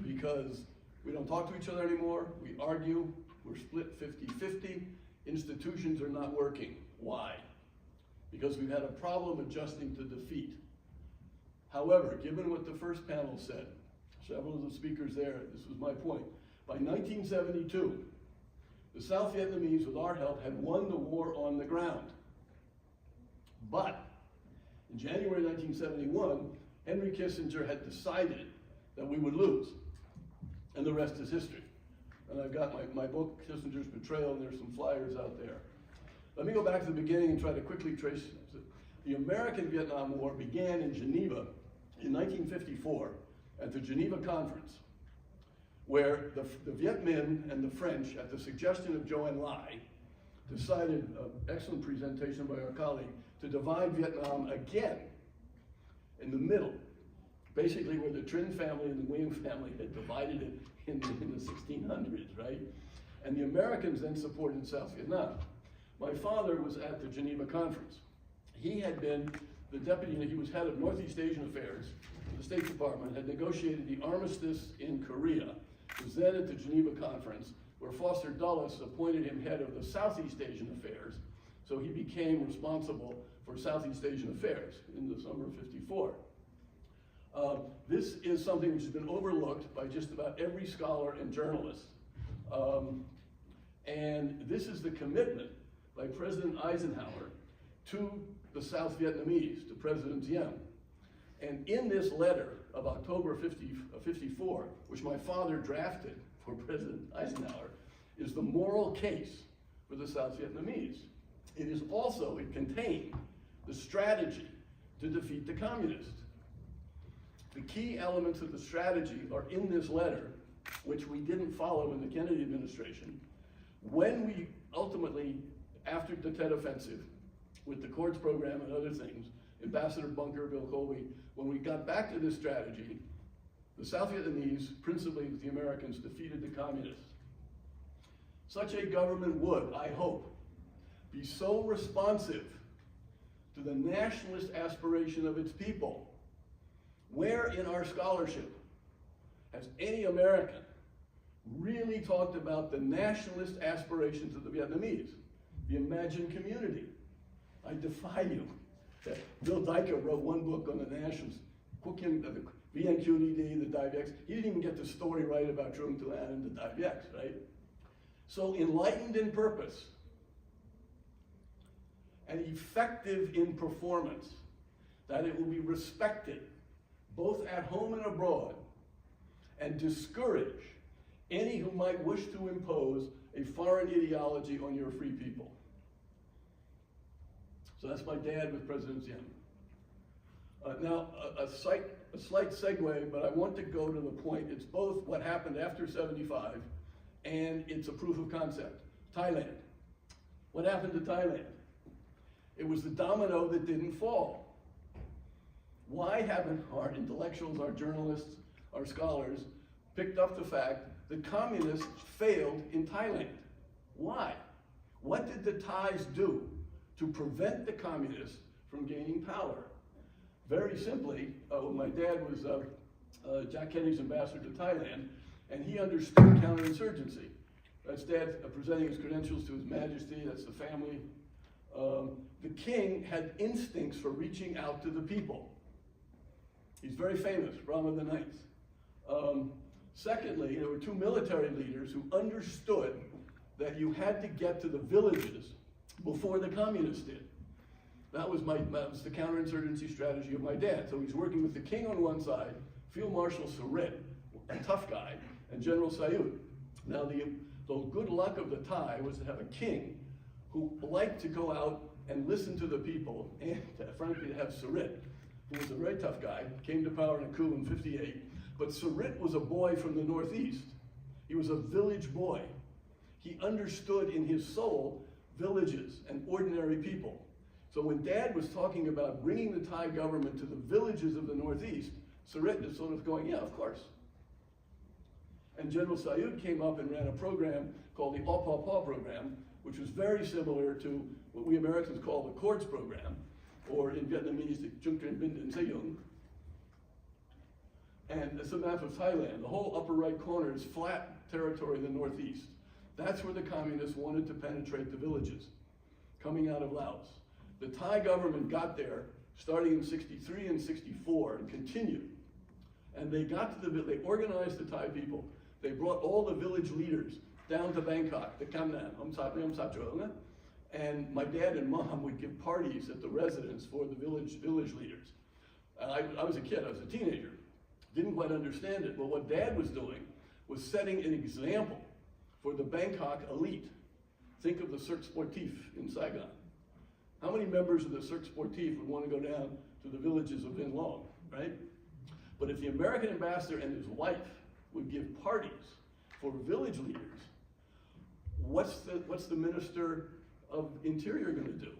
because we don't talk to each other anymore, we argue, we're split 50-50, institutions are not working. Why? Because we've had a problem adjusting to defeat. However, given what the first panel said, several of the speakers there, this was my point, by 1972, the South Vietnamese, with our help, had won the war on the ground. But in January 1971, Henry Kissinger had decided that we would lose. And the rest is history. And I've got my book, Kissinger's Betrayal, and there's some flyers out there. Let me go back to the beginning and try to quickly trace it. The American Vietnam War began in Geneva in 1954 at the Geneva Conference, where the Viet Minh and the French, at the suggestion of Zhou Enlai, decided, excellent presentation by our colleague, to divide Vietnam again in the middle, basically where the Trinh family and the Nguyen family had divided it in the 1600s, right? And the Americans then supported South Vietnam. My father was at the Geneva Conference. He had been the deputy, he was head of Northeast Asian Affairs for the State Department, had negotiated the armistice in Korea, was then at the Geneva Conference, where Foster Dulles appointed him head of the Southeast Asian Affairs, so he became responsible for Southeast Asian Affairs in the summer of '54. This is something which has been overlooked by just about every scholar and journalist. And this is the commitment by President Eisenhower to the South Vietnamese, to President Diem. And in this letter of October 54, which my father drafted for President Eisenhower, is the moral case for the South Vietnamese. It contained the strategy to defeat the communists. The key elements of the strategy are in this letter, which we didn't follow in the Kennedy administration. When we ultimately, after the Tet Offensive, with the Courts program and other things, Ambassador Bunker, Bill Colby, when we got back to this strategy, the South Vietnamese, principally the Americans, defeated the communists. Such a government would, I hope, be so responsive to the nationalist aspiration of its people. Where in our scholarship has any American really talked about the nationalist aspirations of the Vietnamese, the imagined community? I defy you. Bill Diker wrote one book on the nationalists, the VNQDD, the Dai Viet. He didn't even get the story right about Trung Tuan and the Dai Viet, right? So enlightened in purpose and effective in performance, that it will be respected both at home and abroad, and discourage any who might wish to impose a foreign ideology on your free people. So that's my dad with President Diem. Now, a slight segue, but I want to go to the point. It's both what happened after 75 and it's a proof of concept. Thailand. What happened to Thailand? It was the domino that didn't fall. Why haven't our intellectuals, our journalists, our scholars picked up the fact that communists failed in Thailand? Why? What did the Thais do to prevent the communists from gaining power? Very simply, my dad was Jack Kennedy's ambassador to Thailand, and he understood counterinsurgency. That's Dad presenting his credentials to His Majesty, that's the family. The king had instincts for reaching out to the people. He's very famous, Rama IX. Secondly, there were two military leaders who understood that you had to get to the villages before the communists did. That was the counterinsurgency strategy of my dad. So he's working with the king on one side, Field Marshal Sarit, a tough guy, and General Sayut. Now the good luck of the Thai was to have a king who liked to go out and listen to the people, and frankly to have Sarit, who was a very tough guy, came to power in a coup in '58. But Sarit was a boy from the Northeast. He was a village boy. He understood in his soul villages and ordinary people. So when Dad was talking about bringing the Thai government to the villages of the Northeast, Sarit is sort of going, yeah, of course. And General Sayut came up and ran a program called the Au Pa Pa program, which was very similar to what we Americans call the Courts program, or in Vietnamese, the Trung Trinh Binh Din Sayung. And it's a map of Thailand. The whole upper right corner is flat territory in the Northeast. That's where the communists wanted to penetrate the villages, coming out of Laos. The Thai government got there starting in '63 and '64 and continued. And they they organized the Thai people. They brought all the village leaders down to Bangkok, the Kam Nam, and my dad and mom would give parties at the residence for the village leaders. I was a kid, I was a teenager. Didn't quite understand it, but what Dad was doing was setting an example for the Bangkok elite. Think of the Cirque Sportif in Saigon. How many members of the Cirque Sportif would want to go down to the villages of Vinh Long, right? But if the American ambassador and his wife would give parties for village leaders, what's the Minister of Interior going to do?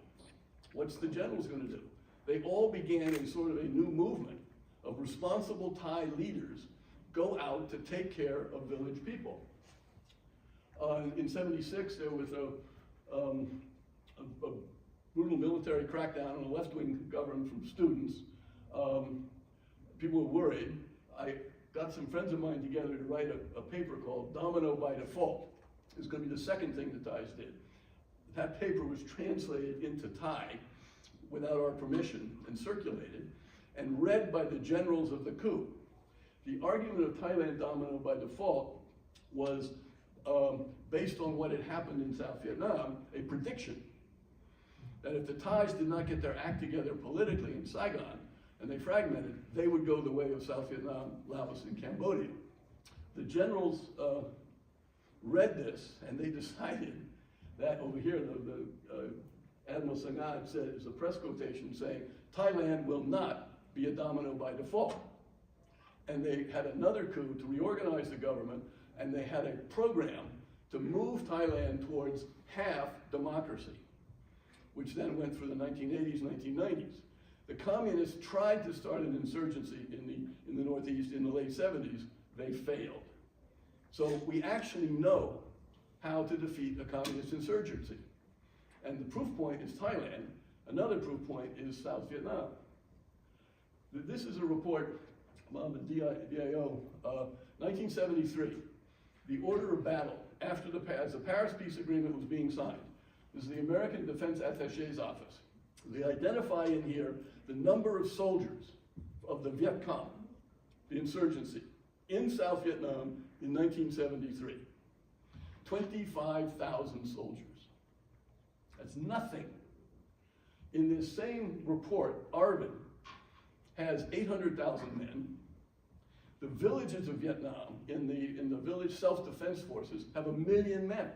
What's the generals going to do? They all began a sort of a new movement of responsible Thai leaders go out to take care of village people. In '76, there was a brutal military crackdown on a left-wing government from students. People were worried. I got some friends of mine together to write a paper called Domino by Default. It's going to be the second thing the Thais did. That paper was translated into Thai without our permission and circulated and read by the generals of the coup. The argument of Thailand domino by default was based on what had happened in South Vietnam, a prediction that if the Thais did not get their act together politically in Saigon, and they fragmented, they would go the way of South Vietnam, Laos, and Cambodia. The generals read this, and they decided that over here, Admiral Sangad said, it's a press quotation saying, Thailand will not be a domino by default. And they had another coup to reorganize the government, and they had a program to move Thailand towards half democracy, which then went through the 1980s, 1990s. The communists tried to start an insurgency in the Northeast in the late 70s. They failed. So we actually know how to defeat a communist insurgency. And the proof point is Thailand. Another proof point is South Vietnam. This is a report from the DIO, 1973. The order of battle after as the Paris Peace Agreement was being signed. This is the American Defense Attaché's office. They identify in here the number of soldiers of the Viet Cong, the insurgency, in South Vietnam in 1973. 25,000 soldiers. That's nothing. In this same report, ARVN has 800,000 men. The villages of Vietnam, in the village self-defense forces, have 1 million men.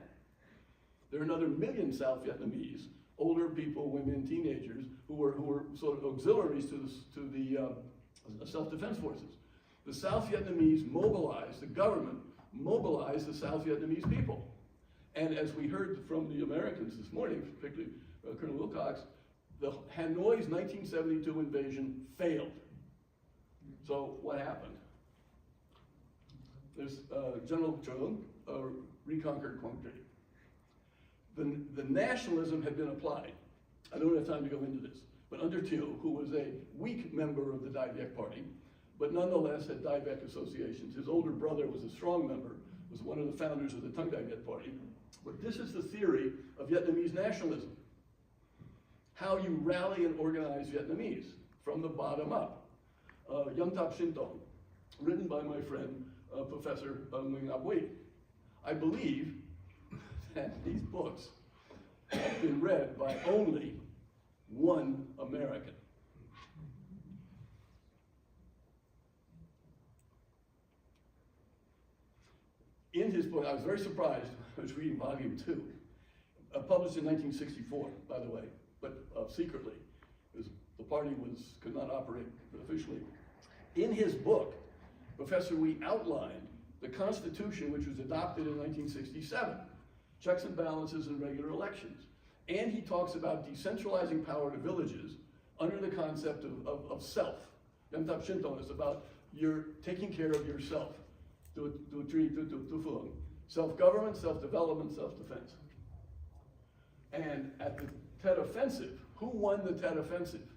There are another 1 million South Vietnamese, older people, women, teenagers, who were sort of auxiliaries to the self-defense forces. The South Vietnamese mobilized, the government mobilized the South Vietnamese people. And as we heard from the Americans this morning, particularly Colonel Wilcox, the Hanoi's 1972 invasion failed. So what happened? There's General Chung reconquered Quang Tri. The nationalism had been applied. I don't have time to go into this, but under Thieu, who was a weak member of the Dai Viet party, but nonetheless had Dai Viet associations. His older brother was a strong member, was one of the founders of the Tung Dai Viet party. But this is the theory of Vietnamese nationalism. How you rally and organize Vietnamese from the bottom up. Yang Thap Sinh Tong, written by my friend, Professor Nghia Vo. I believe that these books have been read by only one American. In his book, I was very surprised, I was reading volume 2, published in 1964, by the way, but secretly, because the party could not operate officially. In his book, Professor Wee outlined the Constitution, which was adopted in 1967, checks and balances and regular elections. And he talks about decentralizing power to villages under the concept of self. Yang Thap Sinh Tong is about you're taking care of yourself. Self-government, self-development, self-defense. And at the Tet Offensive, who won the Tet Offensive?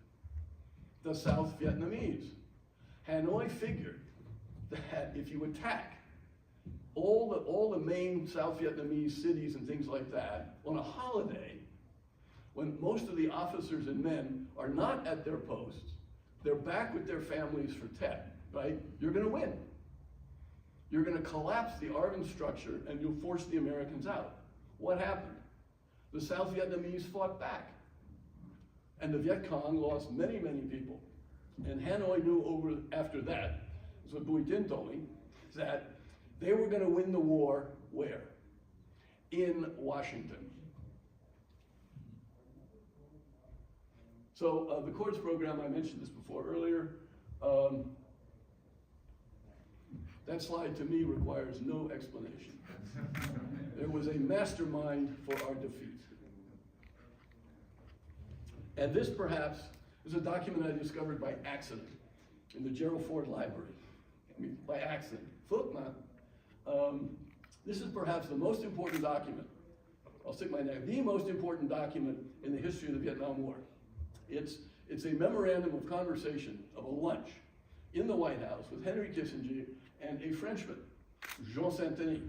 The South Vietnamese. Hanoi figured that if you attack all the main South Vietnamese cities and things like that on a holiday, when most of the officers and men are not at their posts, they're back with their families for Tet, right? You're gonna win. You're gonna collapse the ARVN structure and you'll force the Americans out. What happened? The South Vietnamese fought back. And the Viet Cong lost many, many people. And Hanoi knew after that, is what Bui Tin told me, that they were gonna win the war where? In Washington. So the courts program, I mentioned this before earlier. That slide to me requires no explanation. There was a mastermind for our defeat. And this perhaps is a document I discovered by accident in the Gerald Ford Library. I mean, by accident. This is perhaps the most important document, I'll stick my name, the most important document in the history of the Vietnam War. It's a memorandum of conversation of a lunch in the White House with Henry Kissinger and a Frenchman, Jean Saint-Denis.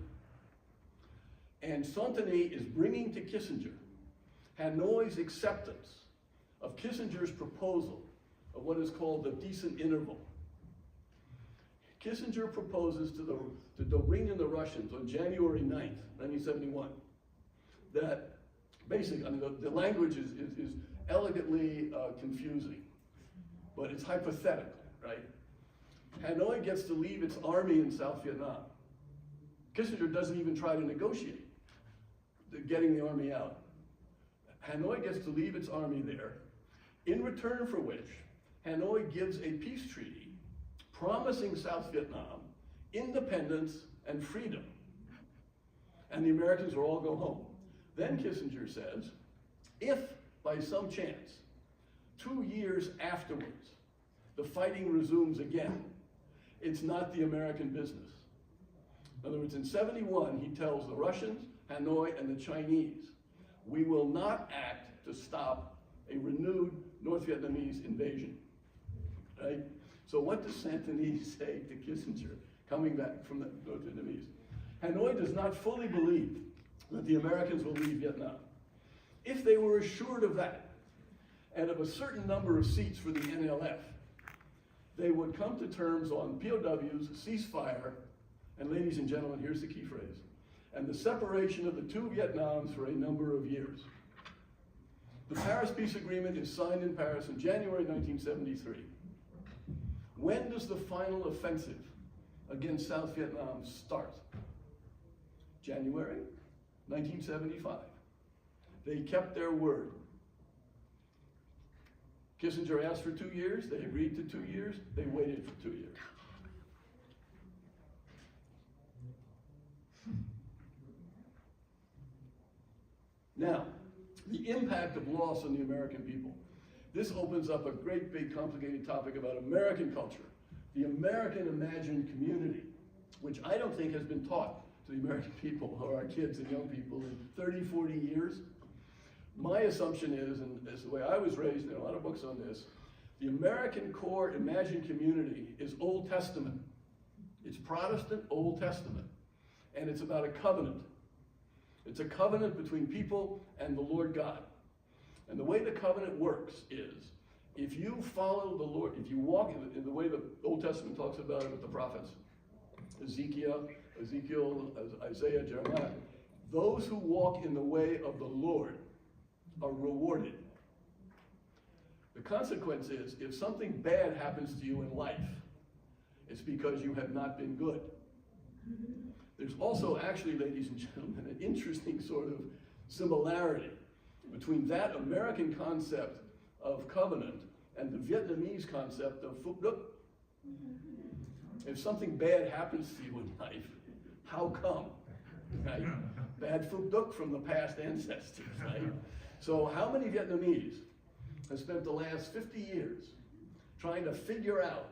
And Saint-Denis is bringing to Kissinger Hanoi's acceptance of Kissinger's proposal of what is called the decent interval. Kissinger proposes to the Dong and the Russians on January 9th, 1971, that basically, I mean, the language is elegantly confusing, but it's hypothetical, right? Hanoi gets to leave its army in South Vietnam. Kissinger doesn't even try to negotiate getting the army out. Hanoi gets to leave its army there, in return for which Hanoi gives a peace treaty promising South Vietnam independence and freedom. And the Americans will all go home. Then Kissinger says, if by some chance, 2 years afterwards, the fighting resumes again, it's not the American business. In other words, in 71, he tells the Russians, Hanoi, and the Chinese, we will not act to stop a renewed North Vietnamese invasion, right? So what does Santini say to Kissinger coming back from the North Vietnamese? Hanoi does not fully believe that the Americans will leave Vietnam. If they were assured of that, and of a certain number of seats for the NLF, they would come to terms on POWs, ceasefire, and ladies and gentlemen, here's the key phrase, and the separation of the two Vietnams for a number of years. The Paris Peace Agreement is signed in Paris in January 1973. When does the final offensive against South Vietnam start? January 1975. They kept their word. Kissinger asked for 2 years, they agreed to 2 years, they waited for 2 years. Now, the impact of loss on the American people. This opens up a great big complicated topic about American culture, the American imagined community, which I don't think has been taught to the American people or our kids and young people in 30, 40 years. My assumption is, and it's the way I was raised, there are a lot of books on this, the American core imagined community is Old Testament. It's Protestant Old Testament. And it's about a covenant. It's a covenant between people and the Lord God. And the way the covenant works is, if you follow the Lord, if you walk in the way the Old Testament talks about it with the prophets, Ezekiel, Isaiah, Jeremiah, those who walk in the way of the Lord are rewarded. The consequence is, if something bad happens to you in life, it's because you have not been good. There's also actually, ladies and gentlemen, an interesting sort of similarity between that American concept of covenant and the Vietnamese concept of Phuc Duc. If something bad happens to you in life, how come? Right? Bad Phuc Duc from the past ancestors, right? So how many Vietnamese have spent the last 50 years trying to figure out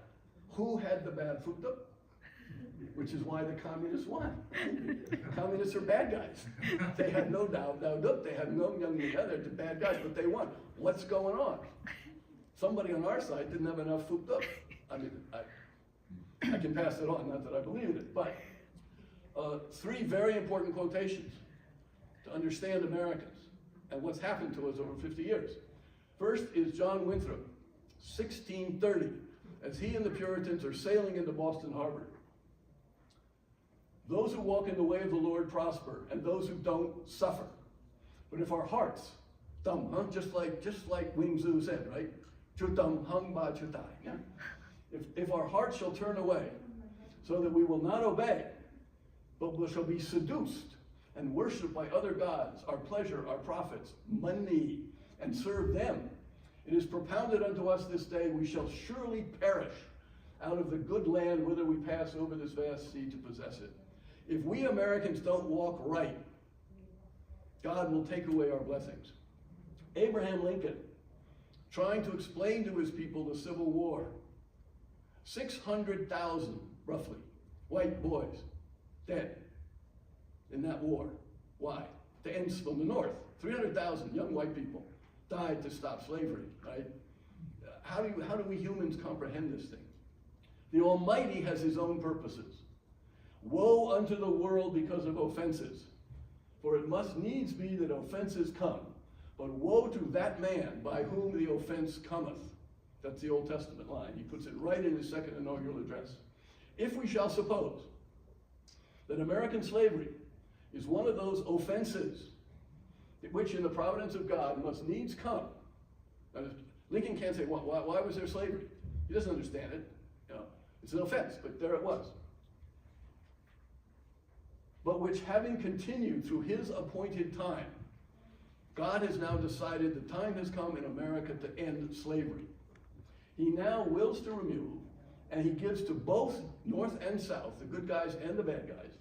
who had the bad Phuc Duc? Which is why the communists won. Communists are bad guys. They had no Dao Duc, they had no Young Nghia, they're the bad guys, but they won. What's going on? Somebody on our side didn't have enough Phuc Duc. I mean, I can pass it on, not that I believe in it, but 3 very important quotations to understand Americans and what's happened to us over 50 years. First is John Winthrop, 1630, as he and the Puritans are sailing into Boston Harbor. Those who walk in the way of the Lord prosper, and those who don't suffer. But if our hearts, just like Wing Tzu said, right? Yeah? If our hearts shall turn away, so that we will not obey, but we shall be seduced and worshipped by other gods, our pleasure, our profits, money, and serve them, it is propounded unto us this day, we shall surely perish out of the good land whither we pass over this vast sea to possess it. If we Americans don't walk right, God will take away our blessings. Abraham Lincoln, trying to explain to his people the Civil War, 600,000, roughly, white boys dead in that war. Why? The ends from the North. 300,000 young white people died to stop slavery, right? How do we humans comprehend this thing? The Almighty has his own purposes. Woe unto the world because of offenses, for it must needs be that offenses come. But woe to that man by whom the offense cometh. That's the Old Testament line. He puts it right in his second inaugural address. If we shall suppose that American slavery is one of those offenses which in the providence of God must needs come. Now, Lincoln can't say, why was there slavery? He doesn't understand it. You know, it's an offense, but there it was. But which having continued through his appointed time, God has now decided the time has come in America to end slavery. He now wills to remove, and he gives to both North and South, the good guys and the bad guys,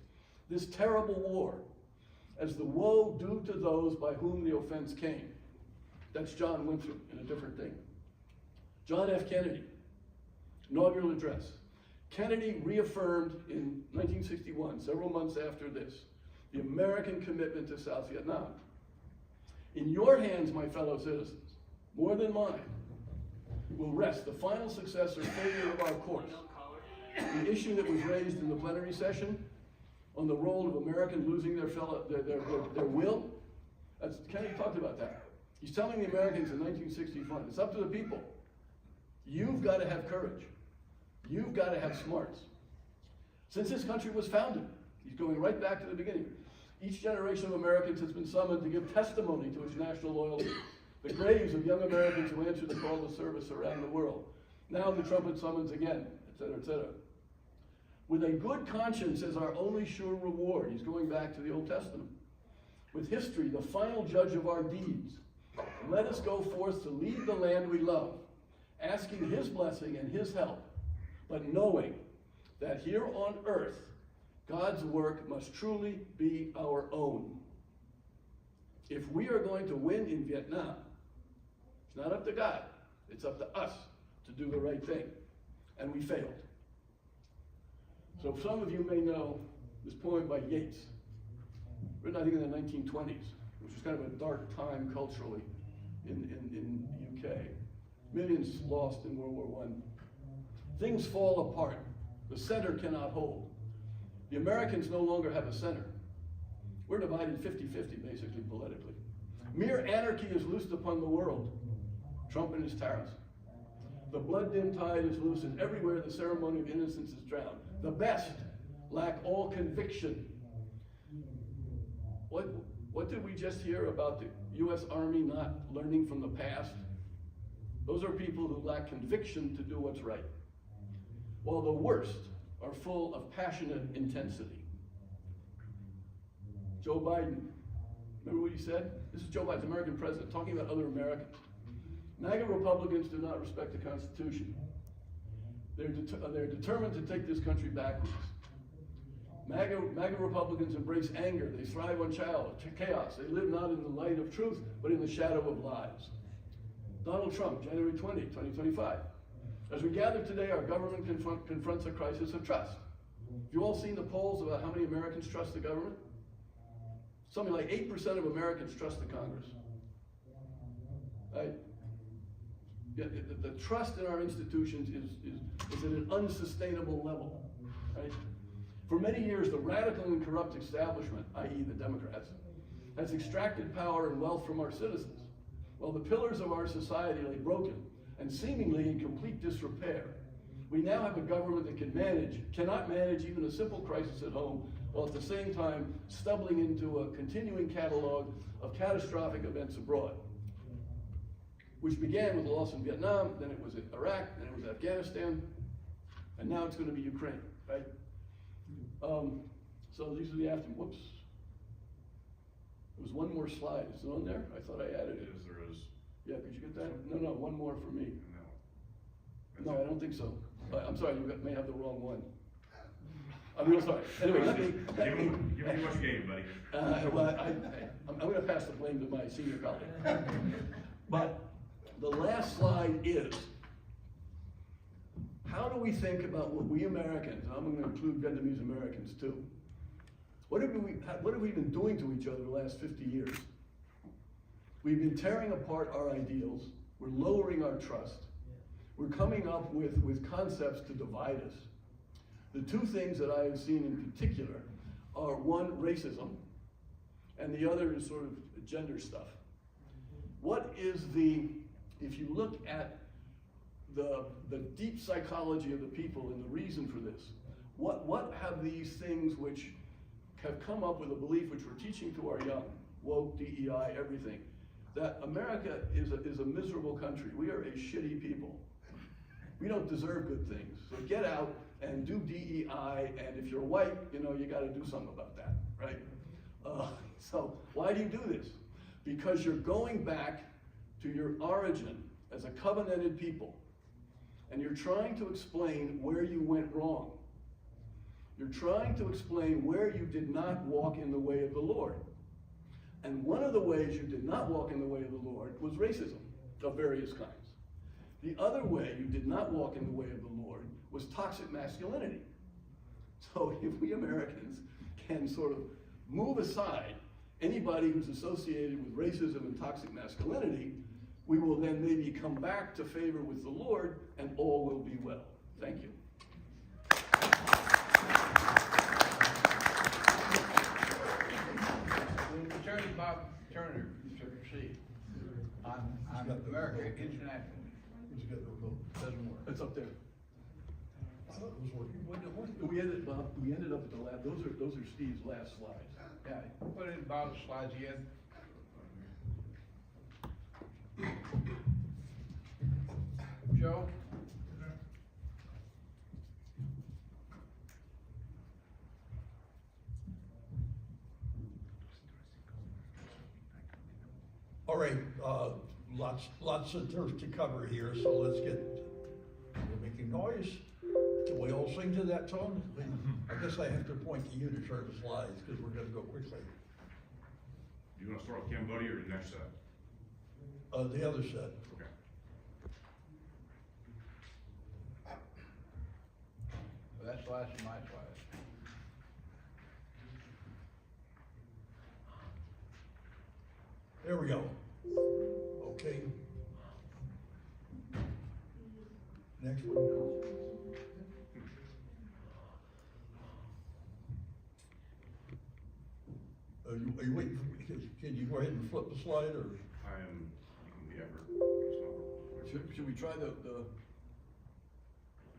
this terrible war as the woe due to those by whom the offense came. That's John Winthrop in a different thing. John F. Kennedy, inaugural address. Kennedy reaffirmed in 1961, several months after this, the American commitment to South Vietnam. In your hands, my fellow citizens, more than mine, will rest the final success or failure of our course. The issue that was raised in the plenary session on the role of Americans losing their will, Kennedy talked about that. He's telling the Americans in 1961, it's up to the people. You've got to have courage. You've got to have smarts. Since this country was founded, he's going right back to the beginning. Each generation of Americans has been summoned to give testimony to its national loyalty. The graves of young Americans who answered the call to service around the world. Now the trumpet summons again, etc., etc. With a good conscience as our only sure reward, he's going back to the Old Testament. With history, the final judge of our deeds, let us go forth to lead the land we love, asking his blessing and his help, but knowing that here on earth, God's work must truly be our own. If we are going to win in Vietnam, it's not up to God, it's up to us to do the right thing. And we failed. So some of you may know this poem by Yeats, written I think in the 1920s, which was kind of a dark time culturally in the UK. Millions lost in World War I. Things fall apart. The center cannot hold. The Americans no longer have a center. We're divided 50-50 basically politically. Mere anarchy is loosed upon the world. Trump and his tariffs. The blood-dim tide is loose, and everywhere the ceremony of innocence is drowned. The best lack all conviction. What did we just hear about the U.S. Army not learning from the past? Those are people who lack conviction to do what's right. While the worst are full of passionate intensity. Joe Biden, remember what he said? This is Joe Biden, American president, talking about other Americans. MAGA Republicans do not respect the Constitution. They're determined to take this country backwards. MAGA Republicans embrace anger. They thrive on chaos. They live not in the light of truth, but in the shadow of lies. Donald Trump, January 20, 2025. As we gather today, our government confronts a crisis of trust. Have you all seen the polls about how many Americans trust the government? Something like 8% of Americans trust the Congress. Right? Yeah, the trust in our institutions is at an unsustainable level. Right? For many years, the radical and corrupt establishment, i.e. the Democrats, has extracted power and wealth from our citizens, while the pillars of our society lay broken and seemingly in complete disrepair. We now have a government that cannot manage even a simple crisis at home, while at the same time stumbling into a continuing catalog of catastrophic events abroad, which began with the loss in Vietnam, then it was Iraq, then it was Afghanistan, and now it's going to be Ukraine, right? So these are the whoops. There was one more slide, is it on there? I thought I added it. There is. Yeah, could you get that? No, one more for me. No. No, I don't think so. I'm sorry, you may have the wrong one. I'm real sorry. Anyway, let me Give me what you gave, buddy. I'm going to pass the blame to my senior colleague. But the last slide is, how do we think about what we Americans, and I'm going to include Vietnamese Americans too, what have we been doing to each other the last 50 years? We've been tearing apart our ideals. We're lowering our trust. We're coming up with concepts to divide us. The two things that I have seen in particular are, one, racism, and the other is sort of gender stuff. What is if you look at the deep psychology of the people and the reason for this, What have these things which have come up with a belief which we're teaching to our young, woke, DEI, everything, that America is a miserable country. We are a shitty people. We don't deserve good things. So get out and do DEI, and if you're white, you gotta do something about that, right? So why do you do this? Because you're going back to your origin as a covenanted people, and you're trying to explain where you went wrong. You're trying to explain where you did not walk in the way of the Lord. And one of the ways you did not walk in the way of the Lord was racism of various kinds. The other way you did not walk in the way of the Lord was toxic masculinity. So if we Americans can sort of move aside anybody who's associated with racism and toxic masculinity, we will then maybe come back to favor with the Lord, and all will be well. Thank you. Attorney Bob Turner, to proceed on America International. Who's got the remote? Doesn't work. It's up there. I thought it was working. When it worked? We ended up at the lab. Those are Steve's last slides. Yeah, put in Bob's slides again. Joe? All right, lots of turf to cover here, so let's get, we're making noise. Can we all sing to that tone? I guess I have to point to you to turn the slides, because we're gonna go quickly. You wanna start with Cambodia or the next set? The other set. Okay. Well, that's the last of my slides. There we go. Okay. Next one. Are you waiting for me? Can you go ahead and flip the slide, or? I am, you can be ever, it's not, Should we try the let's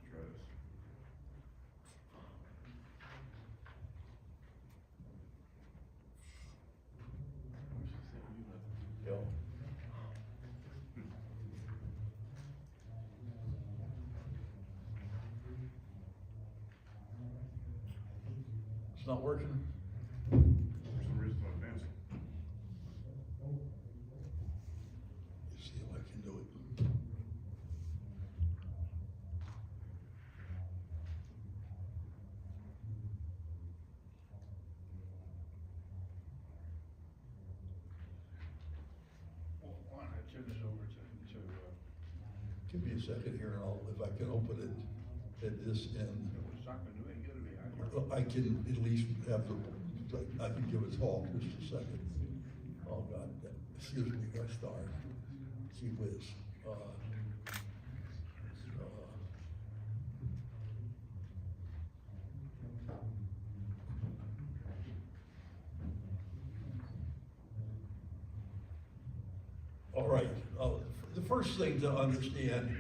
try this. Yeah. It's not working? For some reason it's not advancing. Let's see if I can do it. Well, why don't I turn this over to Give me a second here, and if I can open it at this end. it's not gonna do any good to me. I can at least have I can give a talk, just a second. Oh, God, excuse me, I start. Gee whiz. All right, the first thing to understand,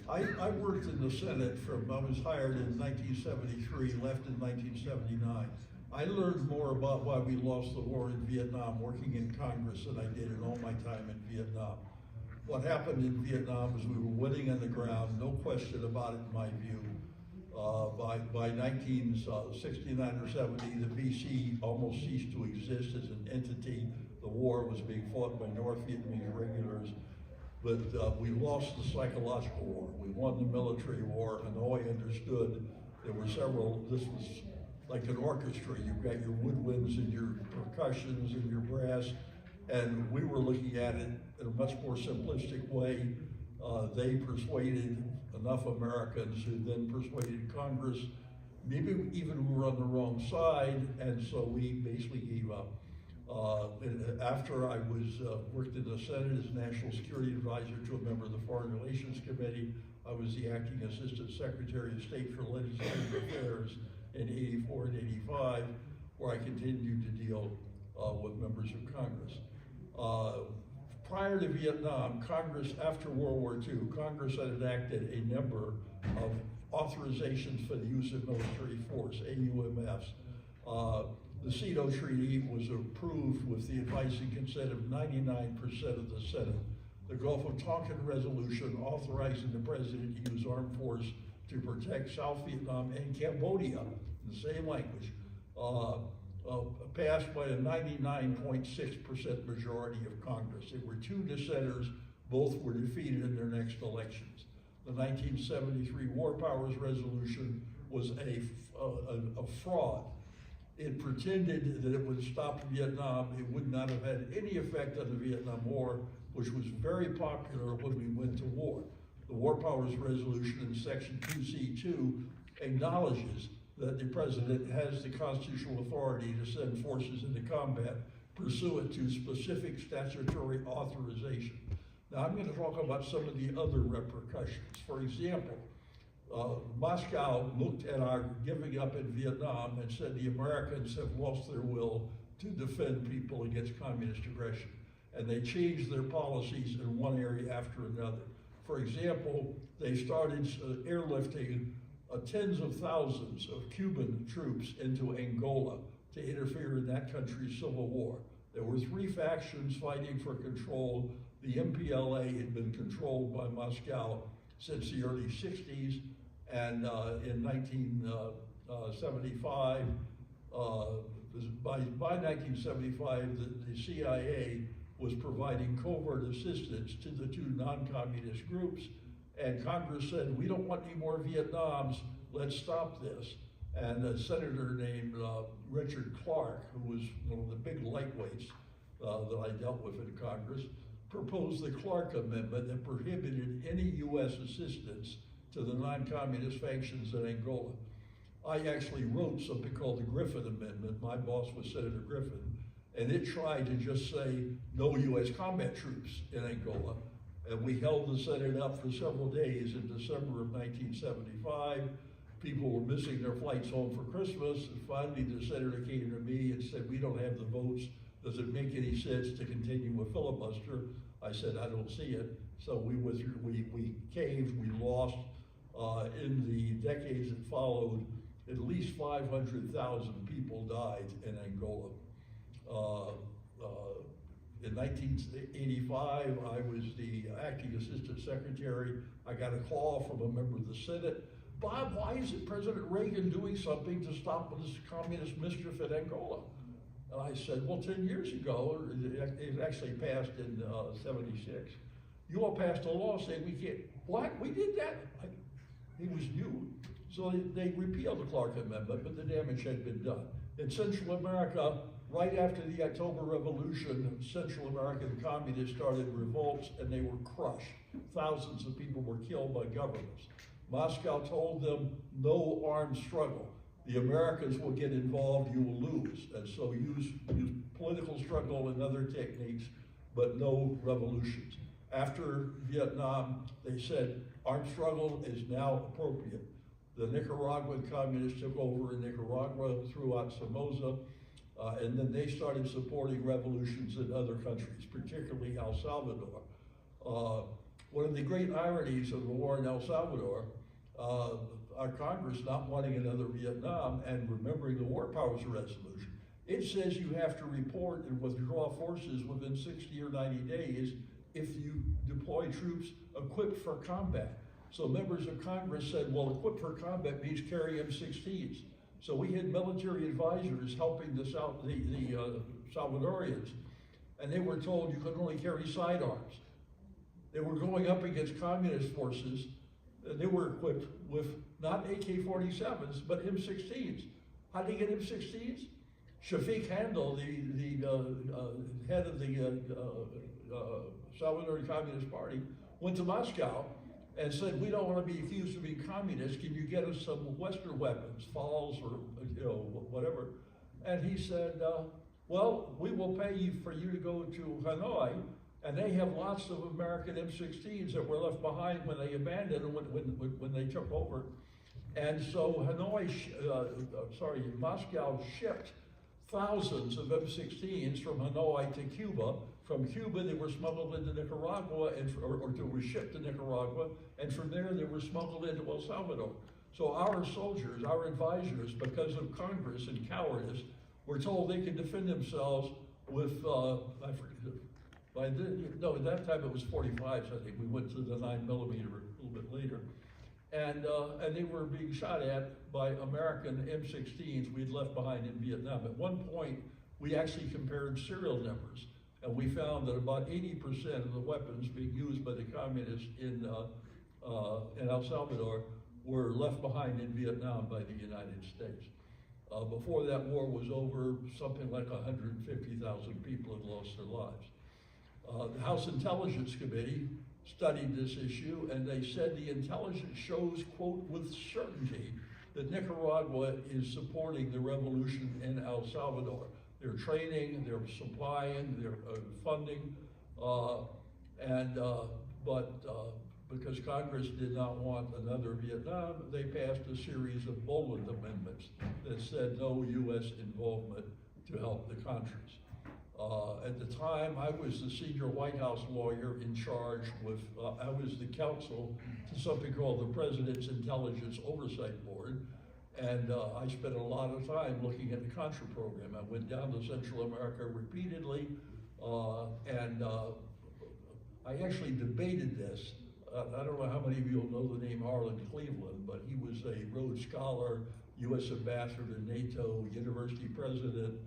I worked in the Senate I was hired in 1973, left in 1979. I learned more about why we lost the war in Vietnam working in Congress than I did in all my time in Vietnam. What happened in Vietnam is we were winning on the ground, no question about it in my view. By 1969 or 70, the VC almost ceased to exist as an entity. The war was being fought by North Vietnamese regulars, but we lost the psychological war. We won the military war, and all I understood, there were this was like an orchestra. You've got your woodwinds and your percussions and your brass, and we were looking at it in a much more simplistic way. They persuaded enough Americans who then persuaded Congress. Maybe even we were on the wrong side, and so we basically gave up. After I worked in the Senate as National Security Advisor to a member of the Foreign Relations Committee, I was the acting Assistant Secretary of State for Legislative Affairs in '84 and '85, where I continued to deal with members of Congress. Prior to Vietnam, Congress, after World War II, Congress had enacted a number of authorizations for the use of military force, AUMFs. The CEDAW Treaty was approved with the advice and consent of 99% of the Senate. The Gulf of Tonkin Resolution authorizing the president to use armed force to protect South Vietnam and Cambodia, in the same language, passed by a 99.6% majority of Congress. There were 2 dissenters, both were defeated in their next elections. The 1973 War Powers Resolution was a fraud. It pretended that it would stop Vietnam. It would not have had any effect on the Vietnam War, which was very popular when we went to war. The War Powers Resolution in Section 2C2 acknowledges that the president has the constitutional authority to send forces into combat pursuant to specific statutory authorization. Now I'm going to talk about some of the other repercussions. For example, Moscow looked at our giving up in Vietnam and said the Americans have lost their will to defend people against communist aggression. And they changed their policies in one area after another. For example, they started airlifting tens of thousands of Cuban troops into Angola to interfere in that country's civil war. There were 3 factions fighting for control. The MPLA had been controlled by Moscow since the early 60s, and in 1975, by 1975, the CIA was providing covert assistance to the 2 non-communist groups, and Congress said, we don't want any more Vietnams, let's stop this. And a senator named Richard Clark, who was one of the big lightweights that I dealt with in Congress, proposed the Clark Amendment that prohibited any U.S. assistance to the non-communist factions in Angola. I actually wrote something called the Griffin Amendment. My boss was Senator Griffin, and it tried to just say no U.S. combat troops in Angola. And we held the Senate up for several days in December of 1975. People were missing their flights home for Christmas, and finally the senator came to me and said, we don't have the votes. Does it make any sense to continue with filibuster? I said, I don't see it. So we caved, we lost. In the decades that followed, at least 500,000 people died in Angola. In 1985, I was the acting assistant secretary. I got a call from a member of the Senate. Bob, why isn't President Reagan doing something to stop this communist mischief in Angola? And I said, well, 10 years ago, it actually passed in 76. You all passed a law saying we can't. What? We did that? He was new. So they repealed the Clark Amendment, but the damage had been done. In Central America, right after the October Revolution, Central American communists started revolts and they were crushed. Thousands of people were killed by governments. Moscow told them, no armed struggle. The Americans will get involved, you will lose. And so use political struggle and other techniques, but no revolutions. After Vietnam, they said, armed struggle is now appropriate. The Nicaraguan communists took over in Nicaragua, threw out Somoza, and then they started supporting revolutions in other countries, particularly El Salvador. One of the great ironies of the war in El Salvador, our Congress not wanting another Vietnam and remembering the War Powers Resolution, it says you have to report and withdraw forces within 60 or 90 days if you deploy troops equipped for combat. So members of Congress said, well, equipped for combat means carry M16s. So we had military advisors helping the Salvadorians, and they were told you could only carry sidearms. They were going up against communist forces, and they were equipped with not AK-47s, but M16s. How did they get M16s? Shafiq Handel, the head of the Salvadorian Communist Party, went to Moscow and said, we don't want to be accused of being communists. Can you get us some Western weapons, FALs or whatever? And he said, well, we will pay you for you to go to Hanoi, and they have lots of American M16s that were left behind when they abandoned and when they took over. And so Moscow shipped thousands of M16s from Hanoi to Cuba. From Cuba, they were smuggled into Nicaragua, or were shipped to Nicaragua, and from there they were smuggled into El Salvador. So our soldiers, our advisors, because of Congress and cowardice, were told they could defend themselves with, I forget, at that time it was 45s, I think. We went to the 9mm a little bit later. And they were being shot at by American M16s we'd left behind in Vietnam. At one point, we actually compared serial numbers, and we found that about 80% of the weapons being used by the communists in El Salvador were left behind in Vietnam by the United States. Before that war was over, something like 150,000 people had lost their lives. The House Intelligence Committee studied this issue, and they said the intelligence shows, quote, with certainty that Nicaragua is supporting the revolution in El Salvador. They're training, they're supplying, they're funding, because Congress did not want another Vietnam, they passed a series of Boland amendments that said no U.S. involvement to help the Contras. At the time, I was the senior White House lawyer in charge with, I was the counsel to something called the President's Intelligence Oversight Board, and I spent a lot of time looking at the Contra program. I went down to Central America repeatedly, and I actually debated this. I don't know how many of you will know the name Harlan Cleveland, but he was a Rhodes Scholar, U.S. Ambassador to NATO, University President,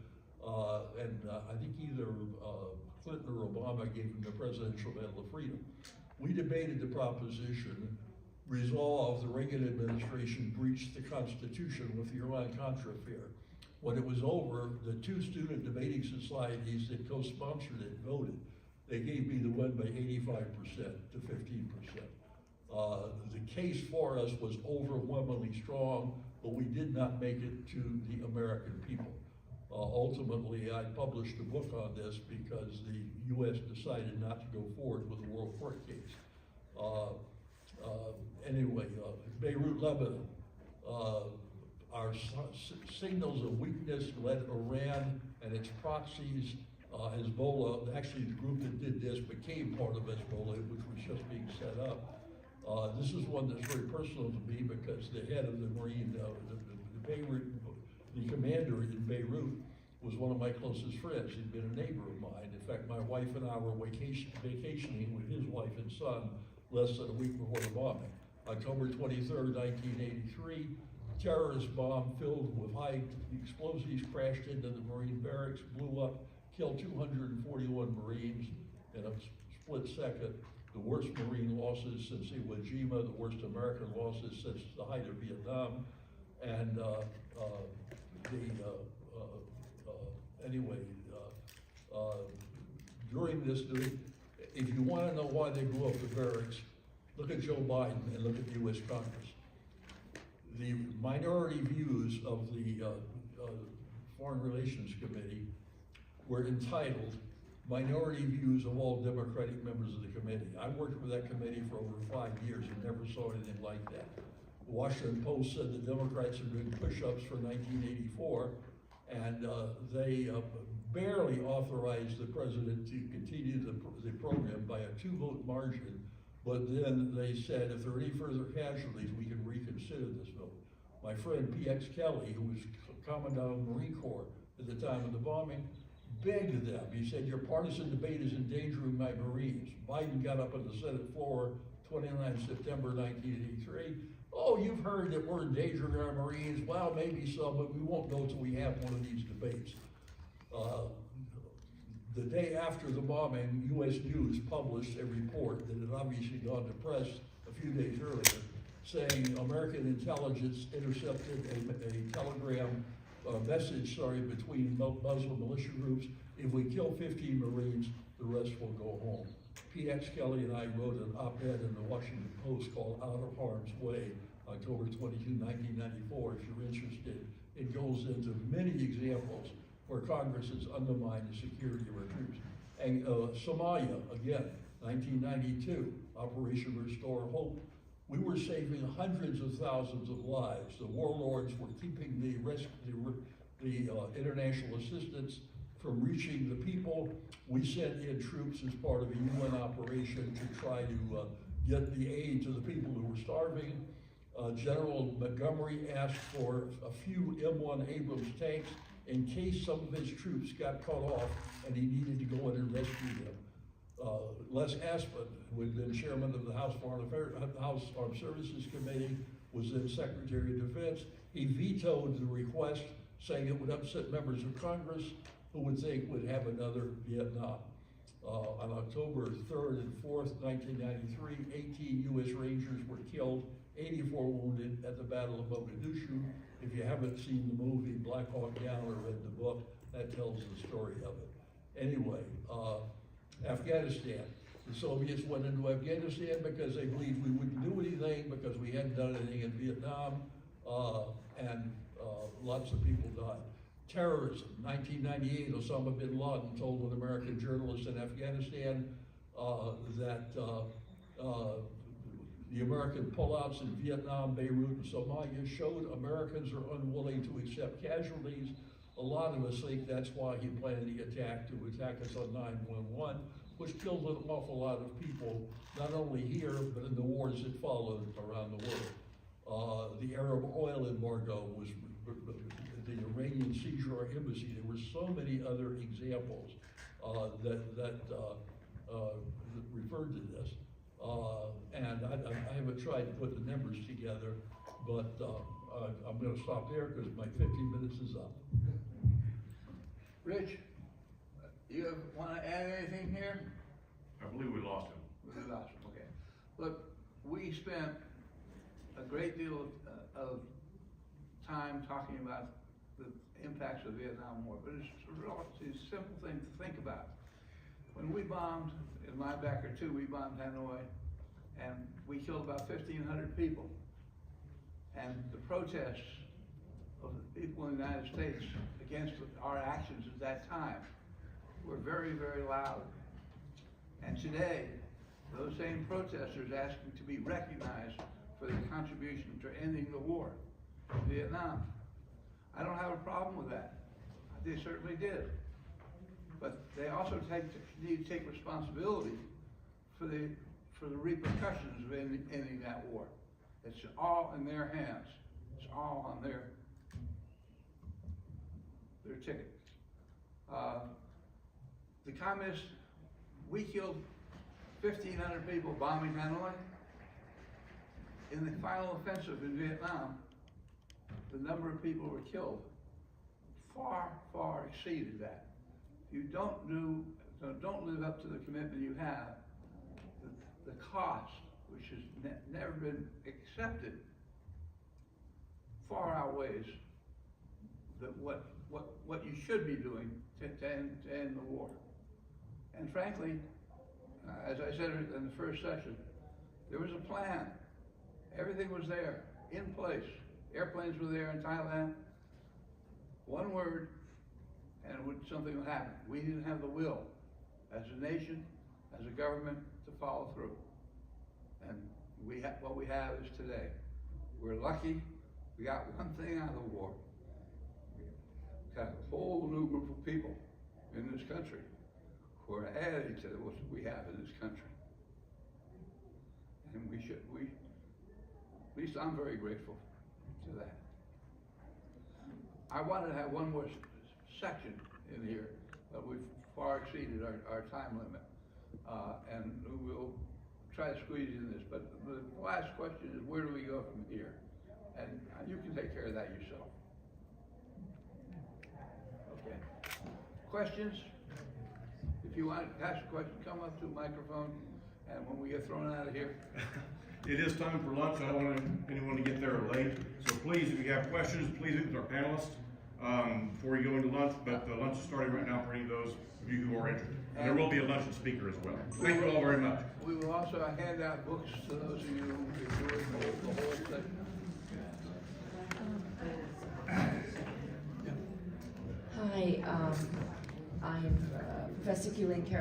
and I think either Clinton or Obama gave him the Presidential Medal of Freedom. We debated the proposition, resolved the Reagan administration breached the Constitution with the Iran-Contra affair. When it was over, the two student debating societies that co-sponsored it voted. They gave me the win by 85% to 15%. The case for us was overwhelmingly strong, but we did not make it to the American people. Ultimately, I published a book on this because the U.S. decided not to go forward with a World Court case. Anyway, Beirut, Lebanon. Our signals of weakness led Iran and its proxies, Hezbollah, actually the group that did this became part of Hezbollah, which was just being set up. This is one that's very personal to me because the head of the Marine, the commander in Beirut was one of my closest friends. He'd been a neighbor of mine. In fact, my wife and I were vacationing with his wife and son less than a week before the bombing. October 23rd, 1983, terrorist bomb filled with high explosives crashed into the Marine barracks, blew up, killed 241 Marines in a split second. The worst Marine losses since Iwo Jima, the worst American losses since the height of Vietnam. And during this, if you want to know why they blew up the barracks, look at Joe Biden and look at the U.S. Congress. The minority views of the Foreign Relations Committee were entitled Minority Views of All Democratic Members of the Committee. I worked with that committee for over 5 years and never saw anything like that. The Washington Post said the Democrats are doing push-ups for 1984, and they barely authorized the president to continue the program by a 2-vote margin, but then they said if there are any further casualties, we can reconsider this vote. My friend P.X. Kelly, who was Commandant of the Marine Corps at the time of the bombing, begged them. He said, your partisan debate is endangering my Marines. Biden got up on the Senate floor 29 September 1983. Oh, you've heard that we're endangering our Marines. Well, maybe so, but we won't know until we have one of these debates. The day after the bombing, U.S. News published a report that had obviously gone to press a few days earlier, saying American intelligence intercepted a telegram message, between Muslim militia groups. If we kill 15 Marines, the rest will go home. P.X. Kelly and I wrote an op-ed in the Washington Post called Out of Harm's Way, October 22, 1994. If you're interested, it goes into many examples where Congress has undermined the security of our troops. And Somalia, again, 1992, Operation Restore Hope. We were saving hundreds of thousands of lives. The warlords were keeping the international assistance from reaching the people. We sent in troops as part of a UN operation to try to get the aid to the people who were starving. General Montgomery asked for a few M1 Abrams tanks in case some of his troops got cut off and he needed to go in and rescue them. Les Aspin, who had been chairman of the House Armed Services Committee, was then Secretary of Defense. He vetoed the request, saying it would upset members of Congress who would think would have another Vietnam. On October 3rd and 4th, 1993, 18 U.S. Rangers were killed, 84 wounded at the Battle of Mogadishu. If you haven't seen the movie Black Hawk Down or read the book, that tells the story of it. Anyway, Afghanistan. The Soviets went into Afghanistan because they believed we wouldn't do anything because we hadn't done anything in Vietnam, and lots of people died. Terrorism. 1998, Osama bin Laden told an American journalist in Afghanistan that the American pullouts in Vietnam, Beirut, and Somalia showed Americans are unwilling to accept casualties. A lot of us think that's why he planned the attack, to attack us on 9/11, which killed an awful lot of people, not only here, but in the wars that followed around the world. The Arab oil embargo was the Iranian seizure of our embassy. There were so many other examples that referred to this. And I haven't tried to put the numbers together, but I'm going to stop there because my 15 minutes is up. Rich, you want to add anything here? I believe we lost him. We lost him, okay. Look, we spent a great deal of time talking about the impacts of the Vietnam War, but it's a relatively simple thing to think about. When we bombed, in my Backer 2, we bombed Hanoi, and we killed about 1,500 people. And the protests of the people in the United States against our actions at that time were very, very loud. And today, those same protesters asking to be recognized for their contribution to ending the war in Vietnam. I don't have a problem with that. They certainly did. But they also need to take responsibility for the repercussions of ending that war. It's all in their hands. It's all on their ticket. The communists, we killed 1,500 people bombing Hanoi. In the final offensive in Vietnam, the number of people who were killed far, far exceeded that. If you don't live up to the commitment you have, the cost, which has never been accepted, far outweighs what you should be doing to end the war. And frankly, as I said in the first session, there was a plan. Everything was there, in place. Airplanes were there in Thailand. One word, and something would happen. We didn't have the will, as a nation, as a government, to follow through. And what we have is today. We're lucky. We got one thing out of the war. We got a whole new group of people in this country who are adding to what we have in this country. And at least I'm very grateful to that. I wanted to have one more section in here, but we've far exceeded our time limit. And we'll try to squeeze in this, but the last question is, where do we go from here? And you can take care of that yourself. Okay. Questions? If you want to ask a question, come up to the microphone, and when we get thrown out of here. It is time for lunch. I don't want anyone to get there late. So please, if you have questions, please meet with our panelists before you go into lunch. But the lunch is starting right now for any of those of you who are interested. And there will be a luncheon speaker as well. Thank you all very much. We will also hand out books to those of you who enjoyed the whole thing. Hi, I'm Professor Keeling.